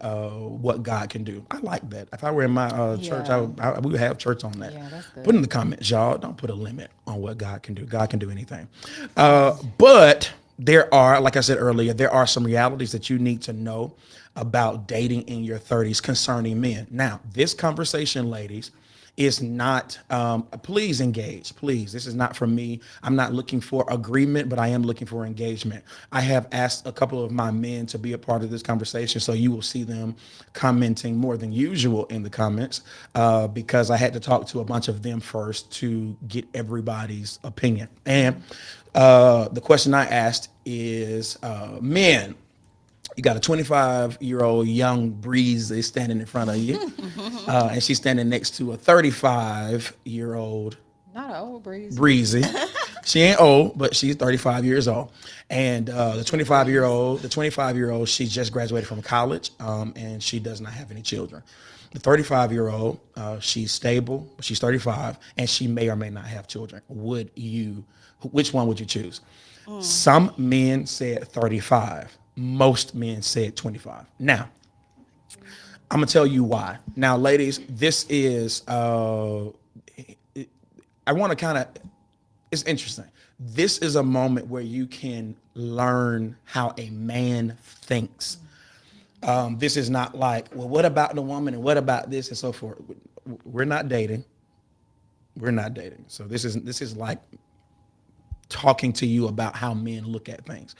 what God can do. I like that. If I were in my church, we would have church on that. Yeah, that's good. Put in the comments, y'all. Don't put a limit on what God can do. God can do anything. But there are, like I said earlier, there are some realities that you need to know about dating in your 30s concerning men. Now, this conversation, ladies, is not, please engage, please. This is not for me. I'm not looking for agreement, but I am looking for engagement. I have asked a couple of my men to be a part of this conversation, so you will see them commenting more than usual in the comments because I had to talk to a bunch of them first to get everybody's opinion. And the question I asked is, men, you got a 25-year-old young breezy standing in front of you, and she's standing next to a 35-year-old Not an old breeze. breezy. She ain't old, but she's 35 years old. And the 25-year-old, she just graduated from college, and she does not have any children. The 35-year-old, she's stable, but she's 35, and she may or may not have children. Which one would you choose? Some men said 35. Most men said 25. Now, I'm gonna tell you why. Now, ladies, this is I want to kind of, it's interesting. This is a moment where you can learn how a man thinks. This is not like, well, what about the woman and what about this and so forth. We're not dating. We're not dating. So this is like talking to you about how men look at things.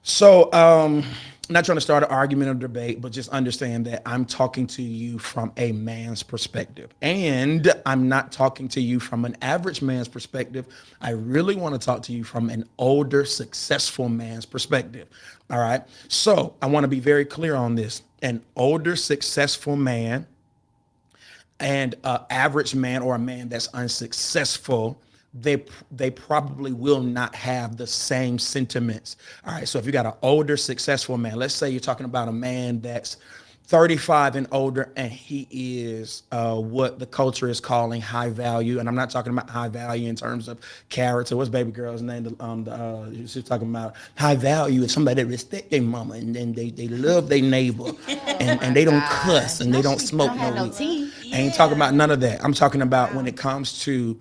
So I'm not trying to start an argument or debate, but just understand that I'm talking to you from a man's perspective. And I'm not talking to you from an average man's perspective. I really want to talk to you from an older, successful man's perspective. All right. So I want to be very clear on this. An older, successful man and an average man or a man that's unsuccessful, they probably will not have the same sentiments. All right. So if you got an older, successful man, let's say you're talking about a man that's 35 and older, and he is what the culture is calling high value. And I'm not talking about high value in terms of character. What's baby girl's name? She's talking about high value is somebody that respect their mama and then they love their neighbor and they don't cuss and they don't smoke no weed. I ain't talking about none of that. I'm talking about when it comes to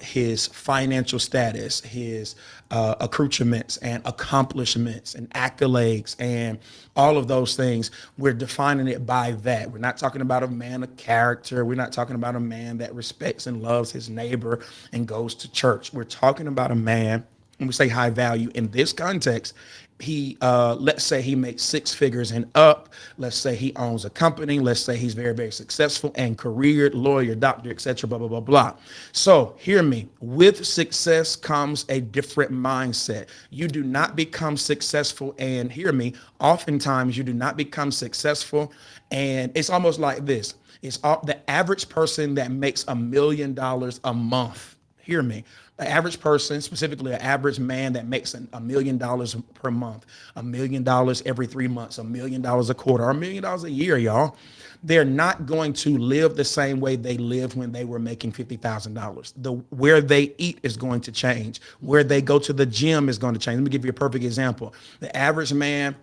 his financial status, his accoutrements and accomplishments and accolades and all of those things, we're defining it by that. We're not talking about a man of character. We're not talking about a man that respects and loves his neighbor and goes to church. We're talking about a man, when we say high value in this context, he let's say he makes six figures and up. Let's say he owns a company. Let's say he's very, very successful and careered, lawyer, doctor, etc. Blah, blah, blah, blah. So hear me. With success comes a different mindset. You do not become successful, and hear me, oftentimes you do not become successful, and it's almost like this. It's the average person that makes $1 million a month. Hear me. The average person, specifically an average man that makes $1 million per month, $1 million every 3 months, $1 million a quarter, or $1 million a year, y'all, they're not going to live the same way they lived when they were making $50,000. Where they eat is going to change. Where they go to the gym is going to change. Let me give you a perfect example. The average man,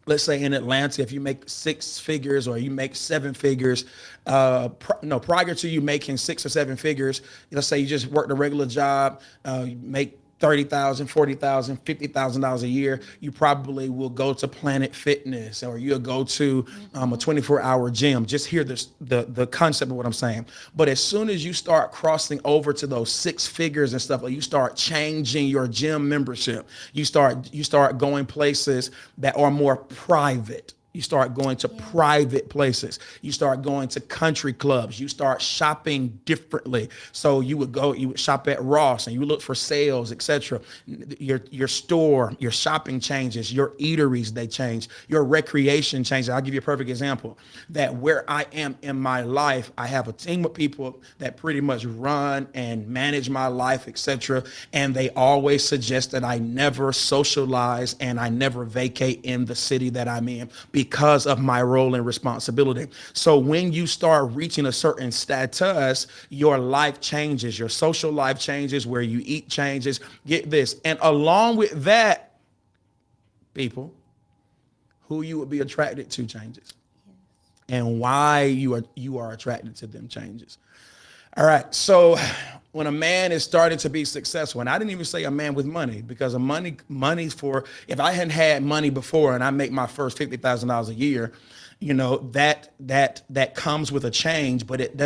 let's say in Atlanta, if you make six figures or you make seven figures, prior to you making 6 or 7 figures, let's say you just worked a regular job, you make $30,000, $40,000, $50,000 a year, you probably will go to Planet Fitness or you'll go to a 24-hour gym. Just hear this, the concept of what I'm saying. But as soon as you start crossing over to those 6 figures and stuff, like you start changing your gym membership, you start going places that are more private. You start going to private places. You start going to country clubs. You start shopping differently. So you would shop at Ross and you would look for sales, etc. Your store, your shopping changes, your eateries, they change, your recreation changes. I'll give you a perfect example that where I am in my life, I have a team of people that pretty much run and manage my life, etc. And they always suggest that I never socialize and I never vacate in the city that I'm in because of my role and responsibility. So when you start reaching a certain status, your life changes, your social life changes, where you eat changes. Get this. And along with that, people, who you would be attracted to changes. And why you are attracted to them changes. All right. So when a man is starting to be successful, and I didn't even say a man with money, because money's for, if I hadn't had money before and I make my first $50,000 a year, that comes with a change, but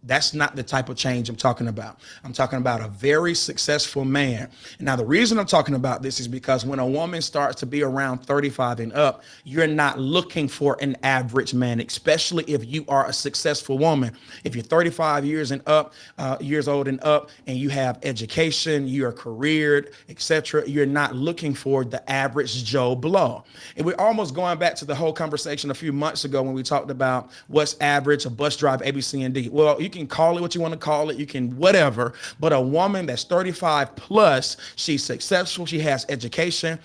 that's not the type of change I'm talking about. I'm talking about a very successful man. Now, the reason I'm talking about this is because when a woman starts to be around 35 and up, you're not looking for an average man, especially if you are a successful woman. If you're 35 years old and up, and you have education, you're careered, etc., you're not looking for the average Joe Blow. And we're almost going back to the whole conversation a few months ago when we talked about what's average, a bus drive, A, B, C, and D. Well, you can call it what you want to call it. You can whatever. But a woman that's 35 plus, she's successful. She has education.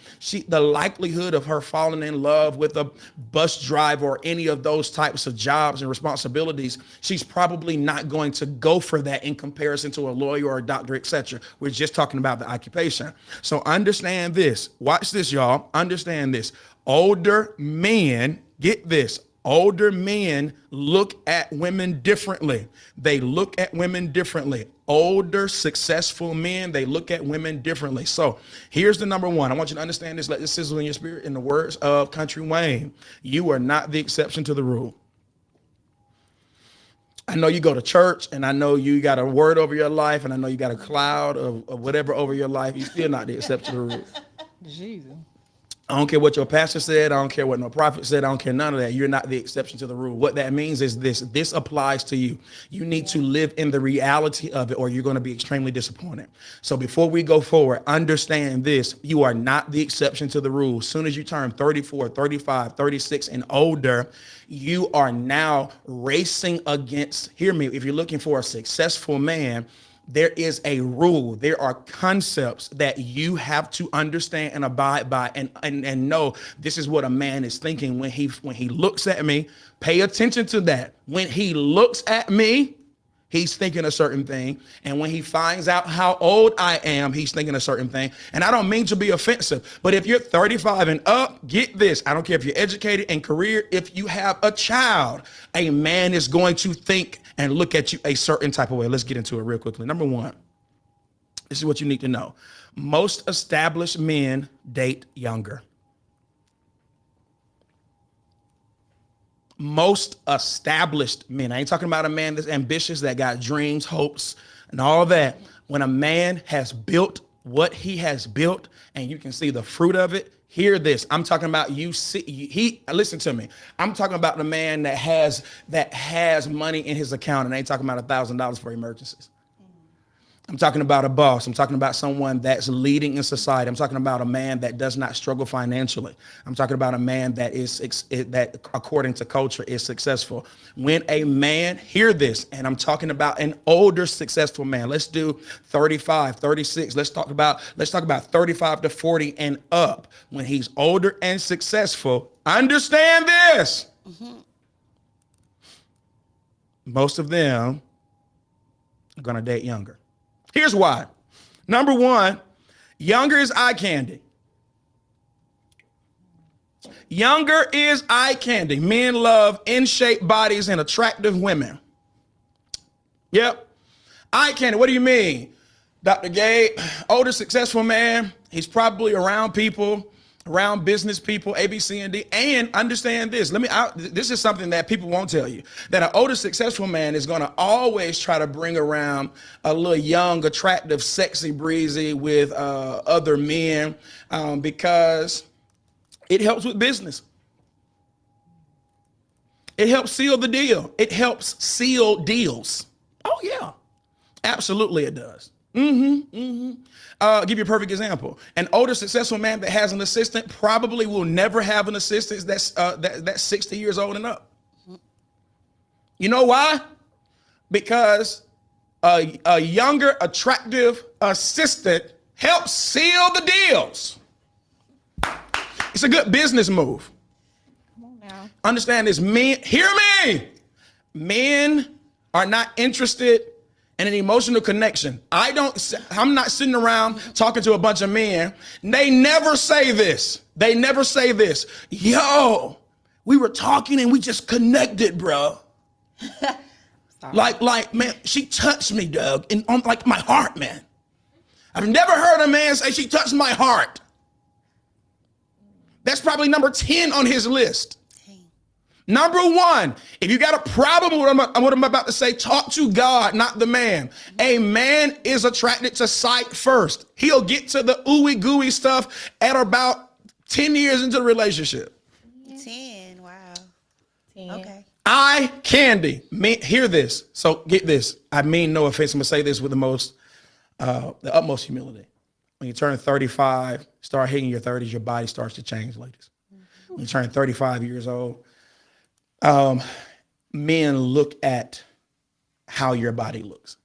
The likelihood of her falling in love with a bus driver or any of those types of jobs and responsibilities, she's probably not going to go for that in comparison to a lawyer or a doctor, etc. We're just talking about the occupation. So understand this. Watch this, y'all. Understand this. Older men, get this. Older men look at women differently. They look at women differently. Older, successful men, they look at women differently. So here's the number one. I want you to understand this. Let this sizzle in your spirit. In the words of Country Wayne, you are not the exception to the rule. I know you go to church, and I know you got a word over your life, and I know you got a cloud of whatever over your life. You're still not the exception to the rule. Jesus. I don't care what your pastor said. I don't care what no prophet said. I don't care none of that. You're not the exception to the rule. What that means is this applies to you. You need to live in the reality of it, or you're going to be extremely disappointed. So before we go forward, understand this. You are not the exception to the rule. As soon as you turn 34, 35, 36 and older, you are now racing against, hear me, if you're looking for a successful man, there is a rule. There are concepts that you have to understand and abide by and know this is what a man is thinking when he looks at me. Pay attention to that. When he looks at me, he's thinking a certain thing. And when he finds out how old I am, he's thinking a certain thing. And I don't mean to be offensive, but if you're 35 and up, get this. I don't care if you're educated and career. If you have a child, a man is going to think and look at you a certain type of way. Let's get into it real quickly. Number one, this is what you need to know. Most established men date younger. Most established men. I ain't talking about a man that's ambitious, that got dreams, hopes, and all that. When a man has built what he has built and you can see the fruit of it, hear this. I'm talking about listen to me. I'm talking about the man that has money in his account, and I ain't talking about $1,000 for emergencies. I'm talking about a boss. I'm talking about someone that's leading in society. I'm talking about a man that does not struggle financially. I'm talking about a man that according to culture is successful. When a man, hear this, and I'm talking about an older successful man. Let's do 35, 36. Let's talk about 35 to 40 and up. When he's older and successful, understand this. Mm-hmm. Most of them are going to date younger. Here's why. Number one, younger is eye candy. Younger is eye candy. Men love in-shape bodies and attractive women. Yep. Eye candy. What do you mean? Dr. Gabe, older successful man. He's probably around people, around business people, A, B, C, and D. And understand this. This is something that people won't tell you. That an older successful man is going to always try to bring around a little young, attractive, sexy, breezy with other men because it helps with business. It helps seal the deal. It helps seal deals. Oh yeah, absolutely it does. Give you a perfect example. An older successful man that has an assistant probably will never have an assistant that's 60 years old and up. You know why? Because a younger, attractive assistant helps seal the deals. It's a good business move. Come on now. Understand this, men, hear me. Men are not interested in an emotional connection. I'm not sitting around talking to a bunch of men. They never say this. Yo, we were talking and we just connected, bro. like, man, she touched me, Doug, and on like my heart, man. I've never heard a man say she touched my heart. That's probably number 10 on his list. Dang. Number 1, if you got a problem with what I'm about to say, talk to God, not the man. A man is attracted to sight first. He'll get to the ooey gooey stuff at about 10 years into the relationship. 10. Wow. 10. Okay. Eye candy. Hear this. So get this. I mean no offense. I'm gonna say this with the utmost humility. When you turn 35, start hitting your 30s, your body starts to change, ladies. When you turn 35 years old, men look at how your body looks.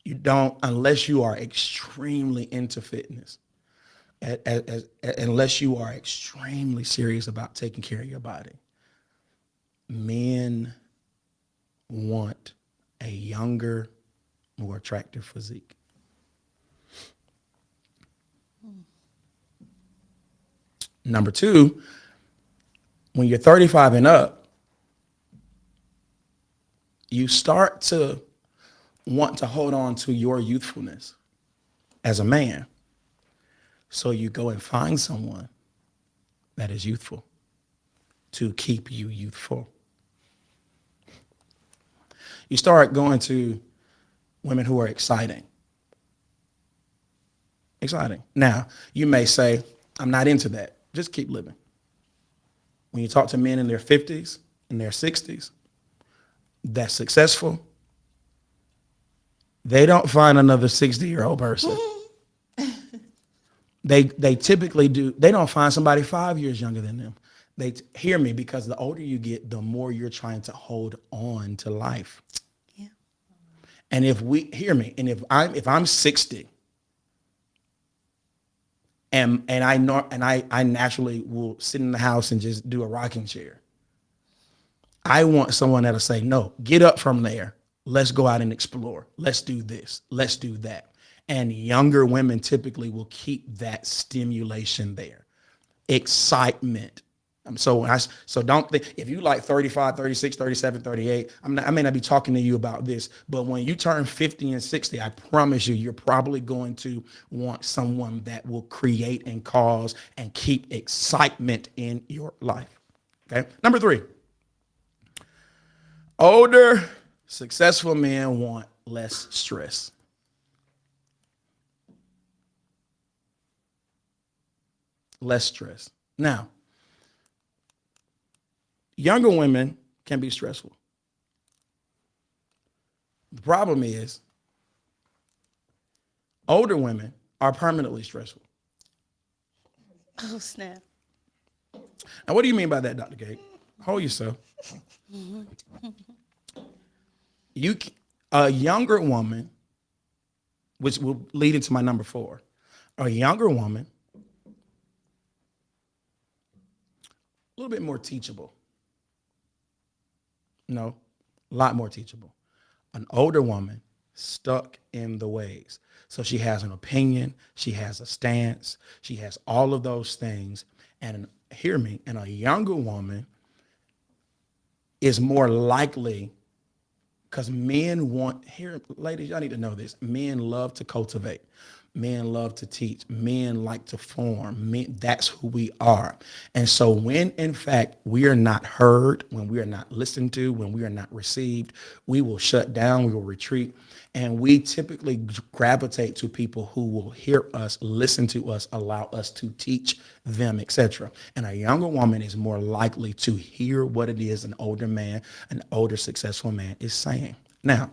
You don't, unless you are extremely into fitness, unless you are extremely serious about taking care of your body. Men want a younger, more attractive physique. Number 2, when you're 35 and up, you start to want to hold on to your youthfulness as a man. So you go and find someone that is youthful to keep you youthful. You start going to women who are exciting. Exciting. Now, you may say, I'm not into that. Just keep living. When you talk to men in their 50s, in their 60s, that's successful, they don't find another 60-year-old person. They typically do. They don't find somebody 5 years younger than them. They hear me, because the older you get, the more you're trying to hold on to life. Yeah. And if I'm 60, and I naturally will sit in the house and just do a rocking chair, I want someone that'll say, no, get up from there. Let's go out and explore. Let's do this. Let's do that. And younger women typically will keep that stimulation there. Excitement. So don't think, if you like 35, 36, 37, 38, I may not be talking to you about this, but when you turn 50 and 60, I promise you're probably going to want someone that will create and cause and keep excitement in your life. Okay. Number 3, older, successful men want less stress. Less stress. Now, younger women can be stressful. The problem is older women are permanently stressful. Oh, snap. Now, what do you mean by that, Dr. Gabe? Hold yourself. A younger woman, which will lead into my number 4, a younger woman, a little bit more teachable. No, a lot more teachable. An older woman stuck in the ways. So she has an opinion, she has a stance, she has all of those things. And hear me, and a younger woman is more likely, because men want, here, ladies, y'all need to know this. Men love to cultivate. Men love to teach. Men like to form. That's who we are. And so when, in fact, we are not heard, when we are not listened to, when we are not received, we will shut down, we will retreat. And we typically gravitate to people who will hear us, listen to us, allow us to teach them, etc. And a younger woman is more likely to hear what it is an older man, an older successful man is saying. Now,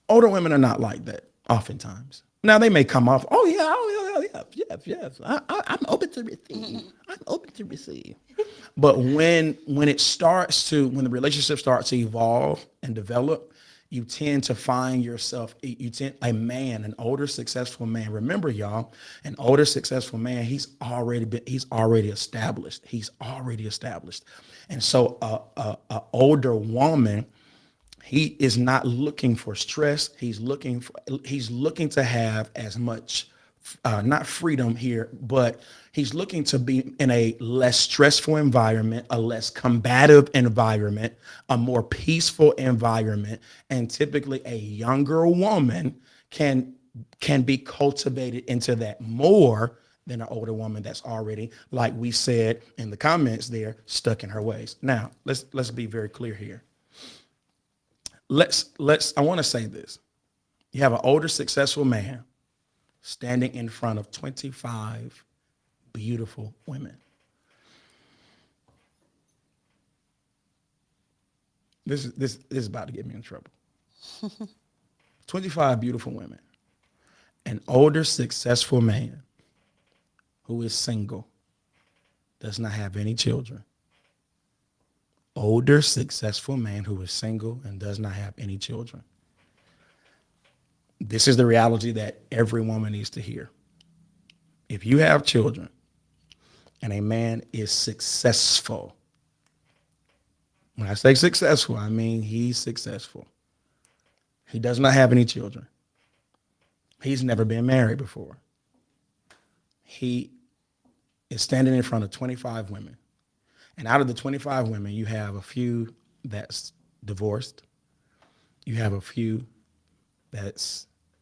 older women are not like that oftentimes. Now they may come off, yes. I'm open to receive. I'm open to receive. But when the relationship starts to evolve and develop, you tend to find yourself, an older successful man. Remember, y'all, an older successful man, he's already established. He's already established. And so a older woman, he is not looking for stress. He's looking to have as much, not freedom here, but he's looking to be in a less stressful environment, a less combative environment, a more peaceful environment. And typically a younger woman can be cultivated into that more than an older woman that's already, like we said in the comments there, stuck in her ways. Now, let's be very clear here. I want to say this. You have an older successful man standing in front of 25 beautiful women. This is about to get me in trouble. 25 beautiful women. An older successful man who is single, does not have any children. Older successful man who is single and does not have any children. This is the reality that every woman needs to hear. If you have children and a man is successful, when I say successful, I mean he's successful. He does not have any children. He's never been married before. He is standing in front of 25 women. And out of the 25 women, you have a few that's divorced. You have a few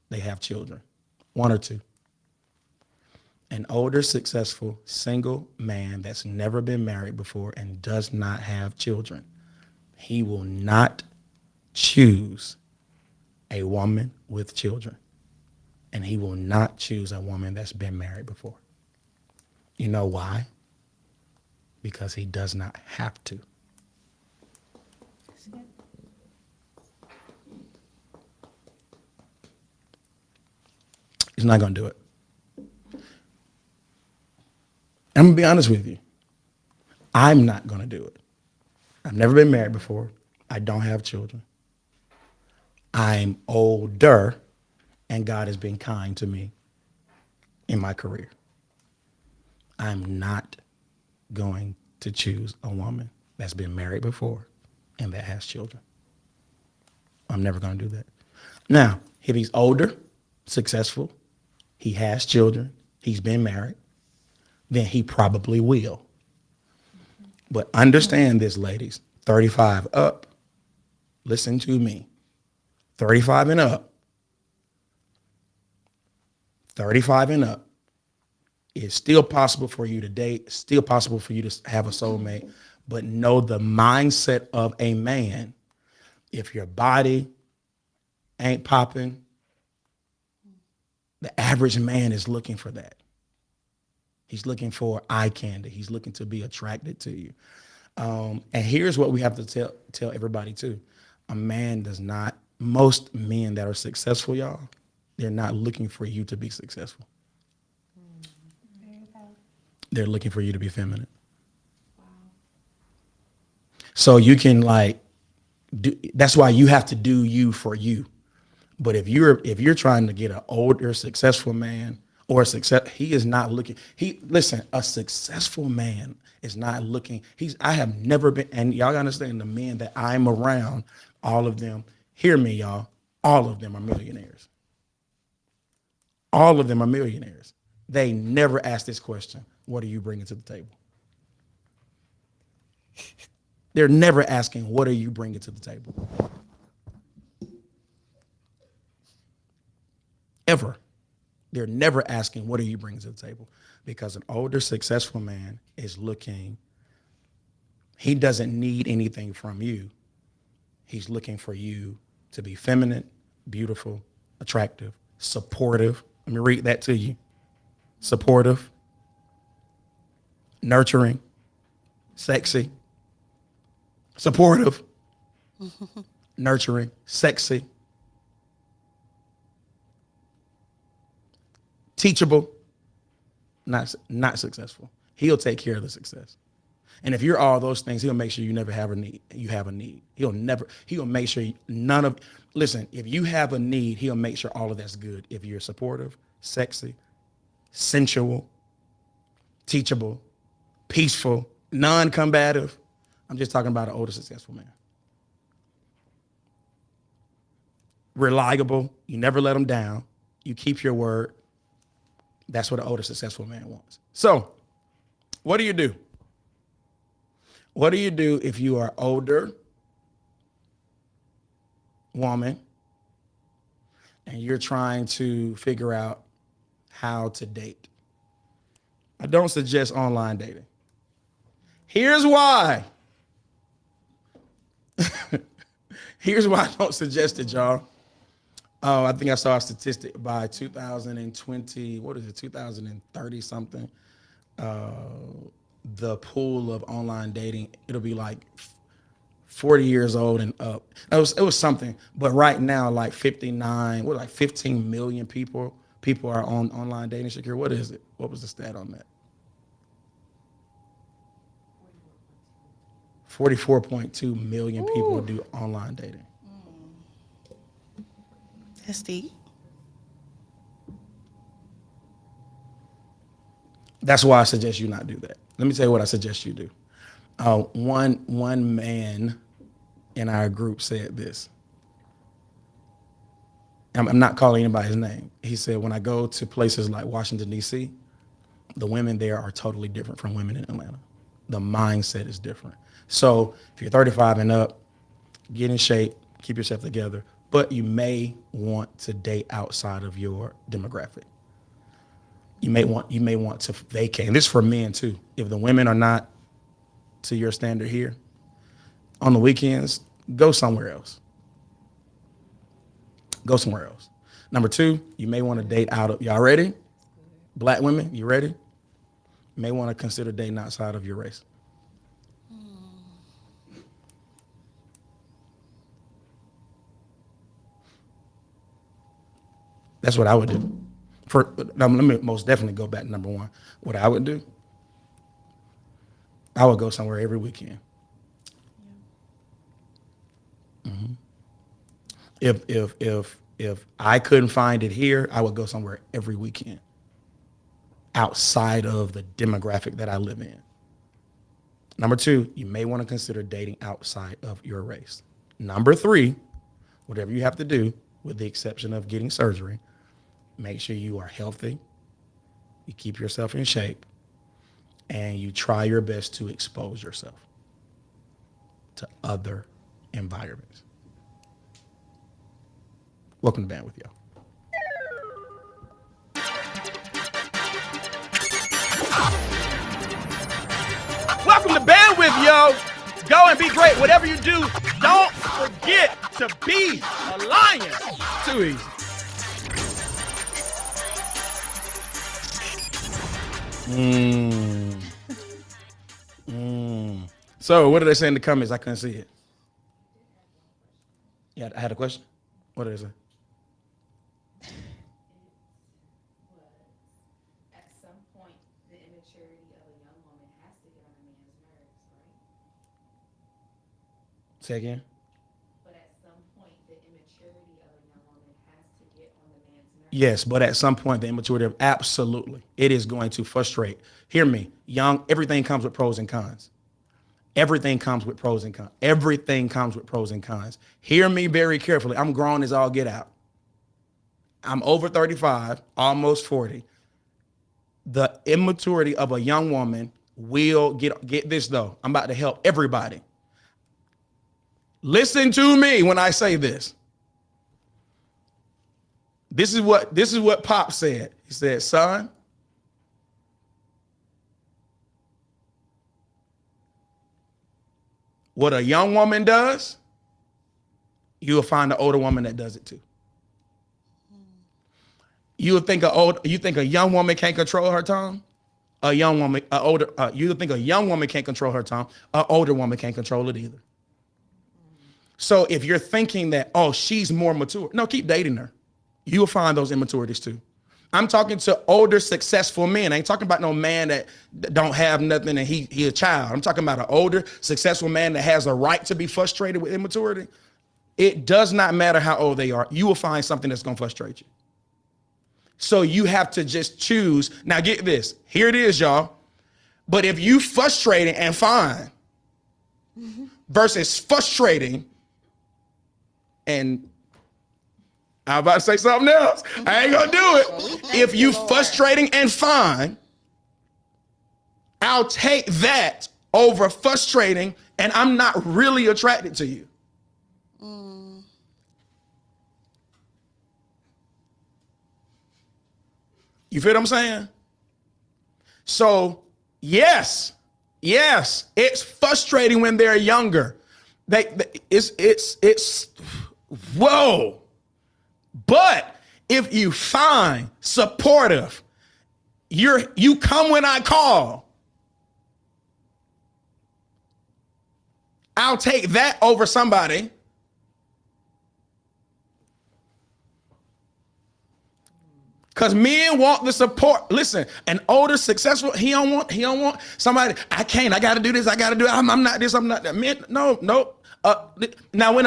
they have children, one or two. An older, successful, single man that's never been married before and does not have children, he will not choose a woman with children. And he will not choose a woman that's been married before. You know why? Because he does not have to. He's not going to do it. I'm going to be honest with you. I'm not going to do it. I've never been married before. I don't have children. I'm older, and God has been kind to me in my career. I'm not going to choose a woman that's been married before and that has children. I'm never going to do that. Now, if he's older, successful, he has children, he's been married, then he probably will. But understand this, ladies, 35 up, listen to me, 35 and up, 35 and up, it's still possible for you to date, still possible for you to have a soulmate, but know the mindset of a man. If your body ain't popping, the average man is looking for that. He's looking for eye candy. He's looking to be attracted to you. And here's what we have to tell everybody too. Most men that are successful, y'all, they're not looking for you to be successful. They're looking for you to be feminine. Wow. So you can that's why you have to do you for you. But if you're trying to get an older, successful man or he is not looking, a successful man is not looking, I have never been, and y'all gotta understand the men that I'm around, all of them, hear me, y'all, all of them are millionaires. All of them are millionaires. They never ask this question, what are you bringing to the table? They're never asking, what are you bringing to the table? Ever. They're never asking, what are you bringing to the table? Because an older, successful man is looking, he doesn't need anything from you. He's looking for you to be feminine, beautiful, attractive, supportive. Let me read that to you. Supportive, nurturing, sexy, supportive, nurturing, sexy, teachable, not successful. He'll take care of the success. And if you're all those things, he'll make sure you never have a need. You have a need. He'll make sure listen, if you have a need, he'll make sure all of that's good. If you're supportive, sexy, sensual, teachable, peaceful, non-combative. I'm just talking about an older, successful man. Reliable. You never let him down. You keep your word. That's what an older, successful man wants. So, what do you do? What do you do if you are older woman and you're trying to figure out how to date? I don't suggest online dating. Here's why. Here's why I don't suggest it, y'all. Oh, I think I saw a statistic by 2020, 2030 something. The pool of online dating, it'll be like 40 years old and up. It was something, but right now, like 15 million people are on online dating. Shakir, what is it? What was the stat on that? 44.2 million people do online dating. That's deep. That's why I suggest you not do that. Let me tell you what I suggest you do. One man in our group said this. I'm not calling anybody's name. He said, when I go to places like Washington, D.C., the women there are totally different from women in Atlanta. The mindset is different. So if you're 35 and up, get in shape, keep yourself together, but you may want to date outside of your demographic. You may want to vacate. And this is for men too. If the women are not to your standard here, on the weekends, go somewhere else. Go somewhere else. Number two, you may want to date out of, y'all ready? Black women, you ready? You may want to consider dating outside of your race. That's what I would do. Let me most definitely go back to number one. What I would do, I would go somewhere every weekend. Mm-hmm. If I couldn't find it here, I would go somewhere every weekend outside of the demographic that I live in. Number two, you may want to consider dating outside of your race. Number three, whatever you have to do, with the exception of getting surgery, make sure you are healthy, you keep yourself in shape, and you try your best to expose yourself to other environments. Welcome to Bandwidth, y'all. Welcome to Bandwidth, yo. Go and be great. Whatever you do, don't forget to be a lion. Too easy. So what did they say in the comments? I couldn't see it. Yeah, I had a question. What did they say? At some point, the immaturity of a young woman has to get on a man's nerves, right? Say again. But at some point, the immaturity of a young woman has to get on the man's nerves. Yes, but at some point, the immaturity of absolutely, it is going to frustrate. Hear me, young. Everything comes with pros and cons. Everything comes with pros and cons. Everything comes with pros and cons. Hear me very carefully. I'm grown as all get out. I'm over 35, almost 40. The immaturity of a young woman will get this though. I'm about to help everybody. Listen to me when I say this. This is what Pop said. He said, son, what a young woman does, you'll find an older woman that does it too. You think a young woman can't control her tongue? A young woman, you think a young woman can't control her tongue? An older woman can't control it either. So if you're thinking that, oh, she's more mature, no, keep dating her. You'll find those immaturities too. I'm talking to older, successful men. I ain't talking about no man that don't have nothing and he a child. I'm talking about an older, successful man that has a right to be frustrated with immaturity. It does not matter how old they are. You will find something that's going to frustrate you. So you have to just choose. Now get this. Here it is, y'all. But if you frustrating and fine versus frustrating and I'm about to say something else. I ain't gonna do it. If you frustrating and fine, I'll take that over frustrating and I'm not really attracted to you. You feel what I'm saying? So yes, it's frustrating when they're younger. It's whoa. But if you find supportive, you come when I call, I'll take that over somebody. Because men want the support. Listen, an older, successful, he don't want somebody, I gotta do this, I gotta do it. I'm not this, I'm not that. Men, no. Now when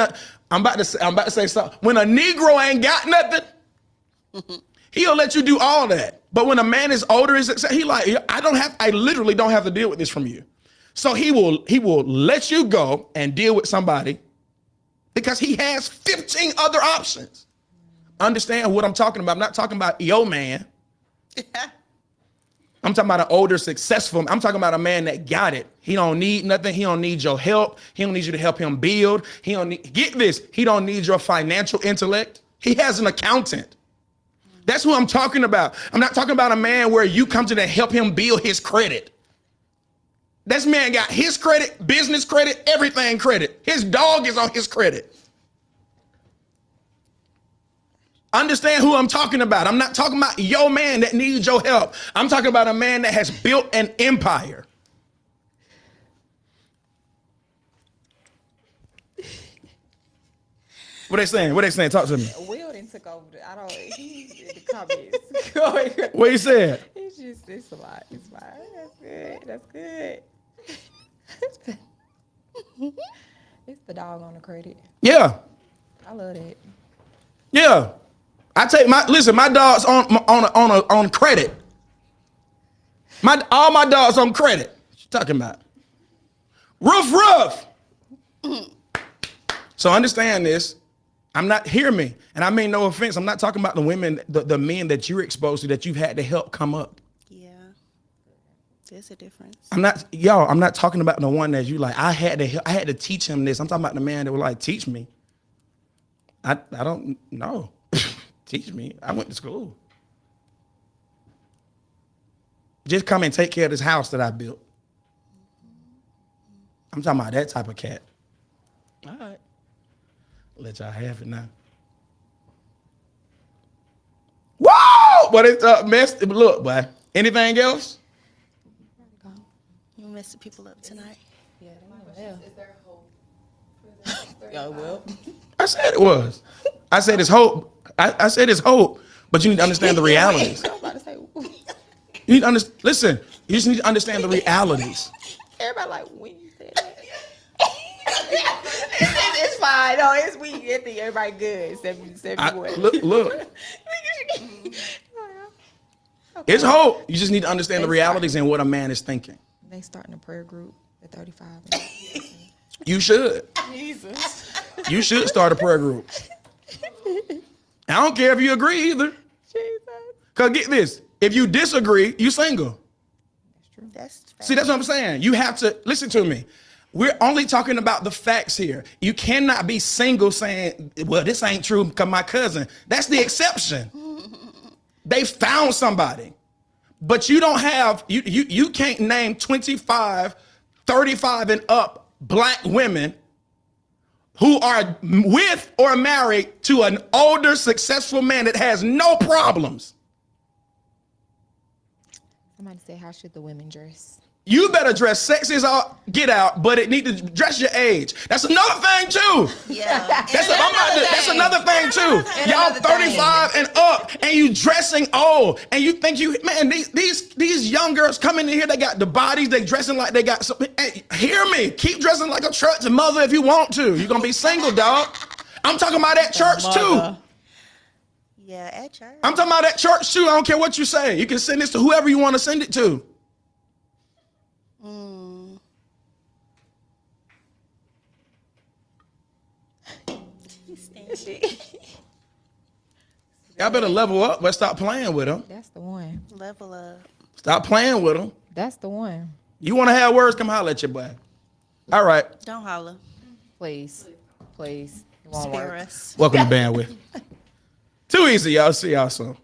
I'm about to say something. When a Negro ain't got nothing, he'll let you do all that. But when a man is older, he like, I literally don't have to deal with this from you. So he will let you go and deal with somebody because he has 15 other options. Understand what I'm talking about. I'm not talking about yo man. I'm talking about an older, successful. I'm talking about a man that got it. He don't need nothing. He don't need your help. He don't need you to help him build. He don't need, get this. He don't need your financial intellect. He has an accountant. That's who I'm talking about. I'm not talking about a man where you come to them help him build his credit. This man got his credit, business credit, everything credit. His dog is on his credit. Understand who I'm talking about. I'm not talking about your man that needs your help. I'm talking about a man that has built an empire. What they saying? Talk to me. Will then took over. He's in the comments. What he said? It's a lot. It's fine. That's good. It's the dog on the credit. Yeah. I love that. Yeah. I take my dog's on credit. All my dogs on credit. What you talking about? Roof. So understand this. Hear me. And I mean no offense. I'm not talking about the women, the men that you're exposed to that you've had to help come up. Yeah. There's a difference. I'm not talking about the one that you like, I had to teach him this. I'm talking about the man that was like, teach me. I don't know. Teach me. I went to school. Just come and take care of this house that I built. I'm talking about that type of cat. All right. Let y'all have it now. Whoa! But it's messed. Look, boy. Anything else? You messed the people up tonight. Yeah, Is there hope for the 35? well. I said it was. I said it's hope. I said it's hope, but you need to understand the realities. I was about to say, You need to listen, you just need to understand the realities. everybody like, when you said that. It's fine. No, it's we. I think everybody good. Look. It's hope. You just need to understand the realities and what a man is thinking. They starting a prayer group at 35. You should. Jesus. You should start a prayer group. I don't care if you agree either. Jesus. Because get this. If you disagree, you single. That's See, that's what I'm saying. You have to listen to me. We're only talking about the facts here. You cannot be single saying, well, this ain't true because my cousin. That's the exception. They found somebody. But you don't have, you can't name 25, 35 and up black women who are with or married to an older, successful man that has no problems. Somebody say, how should the women dress? You better dress sexy as all get out, but it need to dress your age. That's another thing too. Yeah. That's another thing too. Y'all 35 and up, and you dressing old, and you think these young girls coming in here, they got the bodies, they dressing like they got something. Hey, hear me, keep dressing like a church mother if you want to. You're gonna be single, dog. I'm talking about at church too. Yeah, at church. I'm talking about at church too. I don't care what you say. You can send this to whoever you want to send it to. Y'all better level up, but stop playing with them. That's the one. Level up. Stop playing with them. That's the one. You want to have words? Come holler at your boy. All right. Don't holler. Please. Please. It won't Spare work. us. Welcome to Bandwidth. Too easy, y'all. See y'all soon.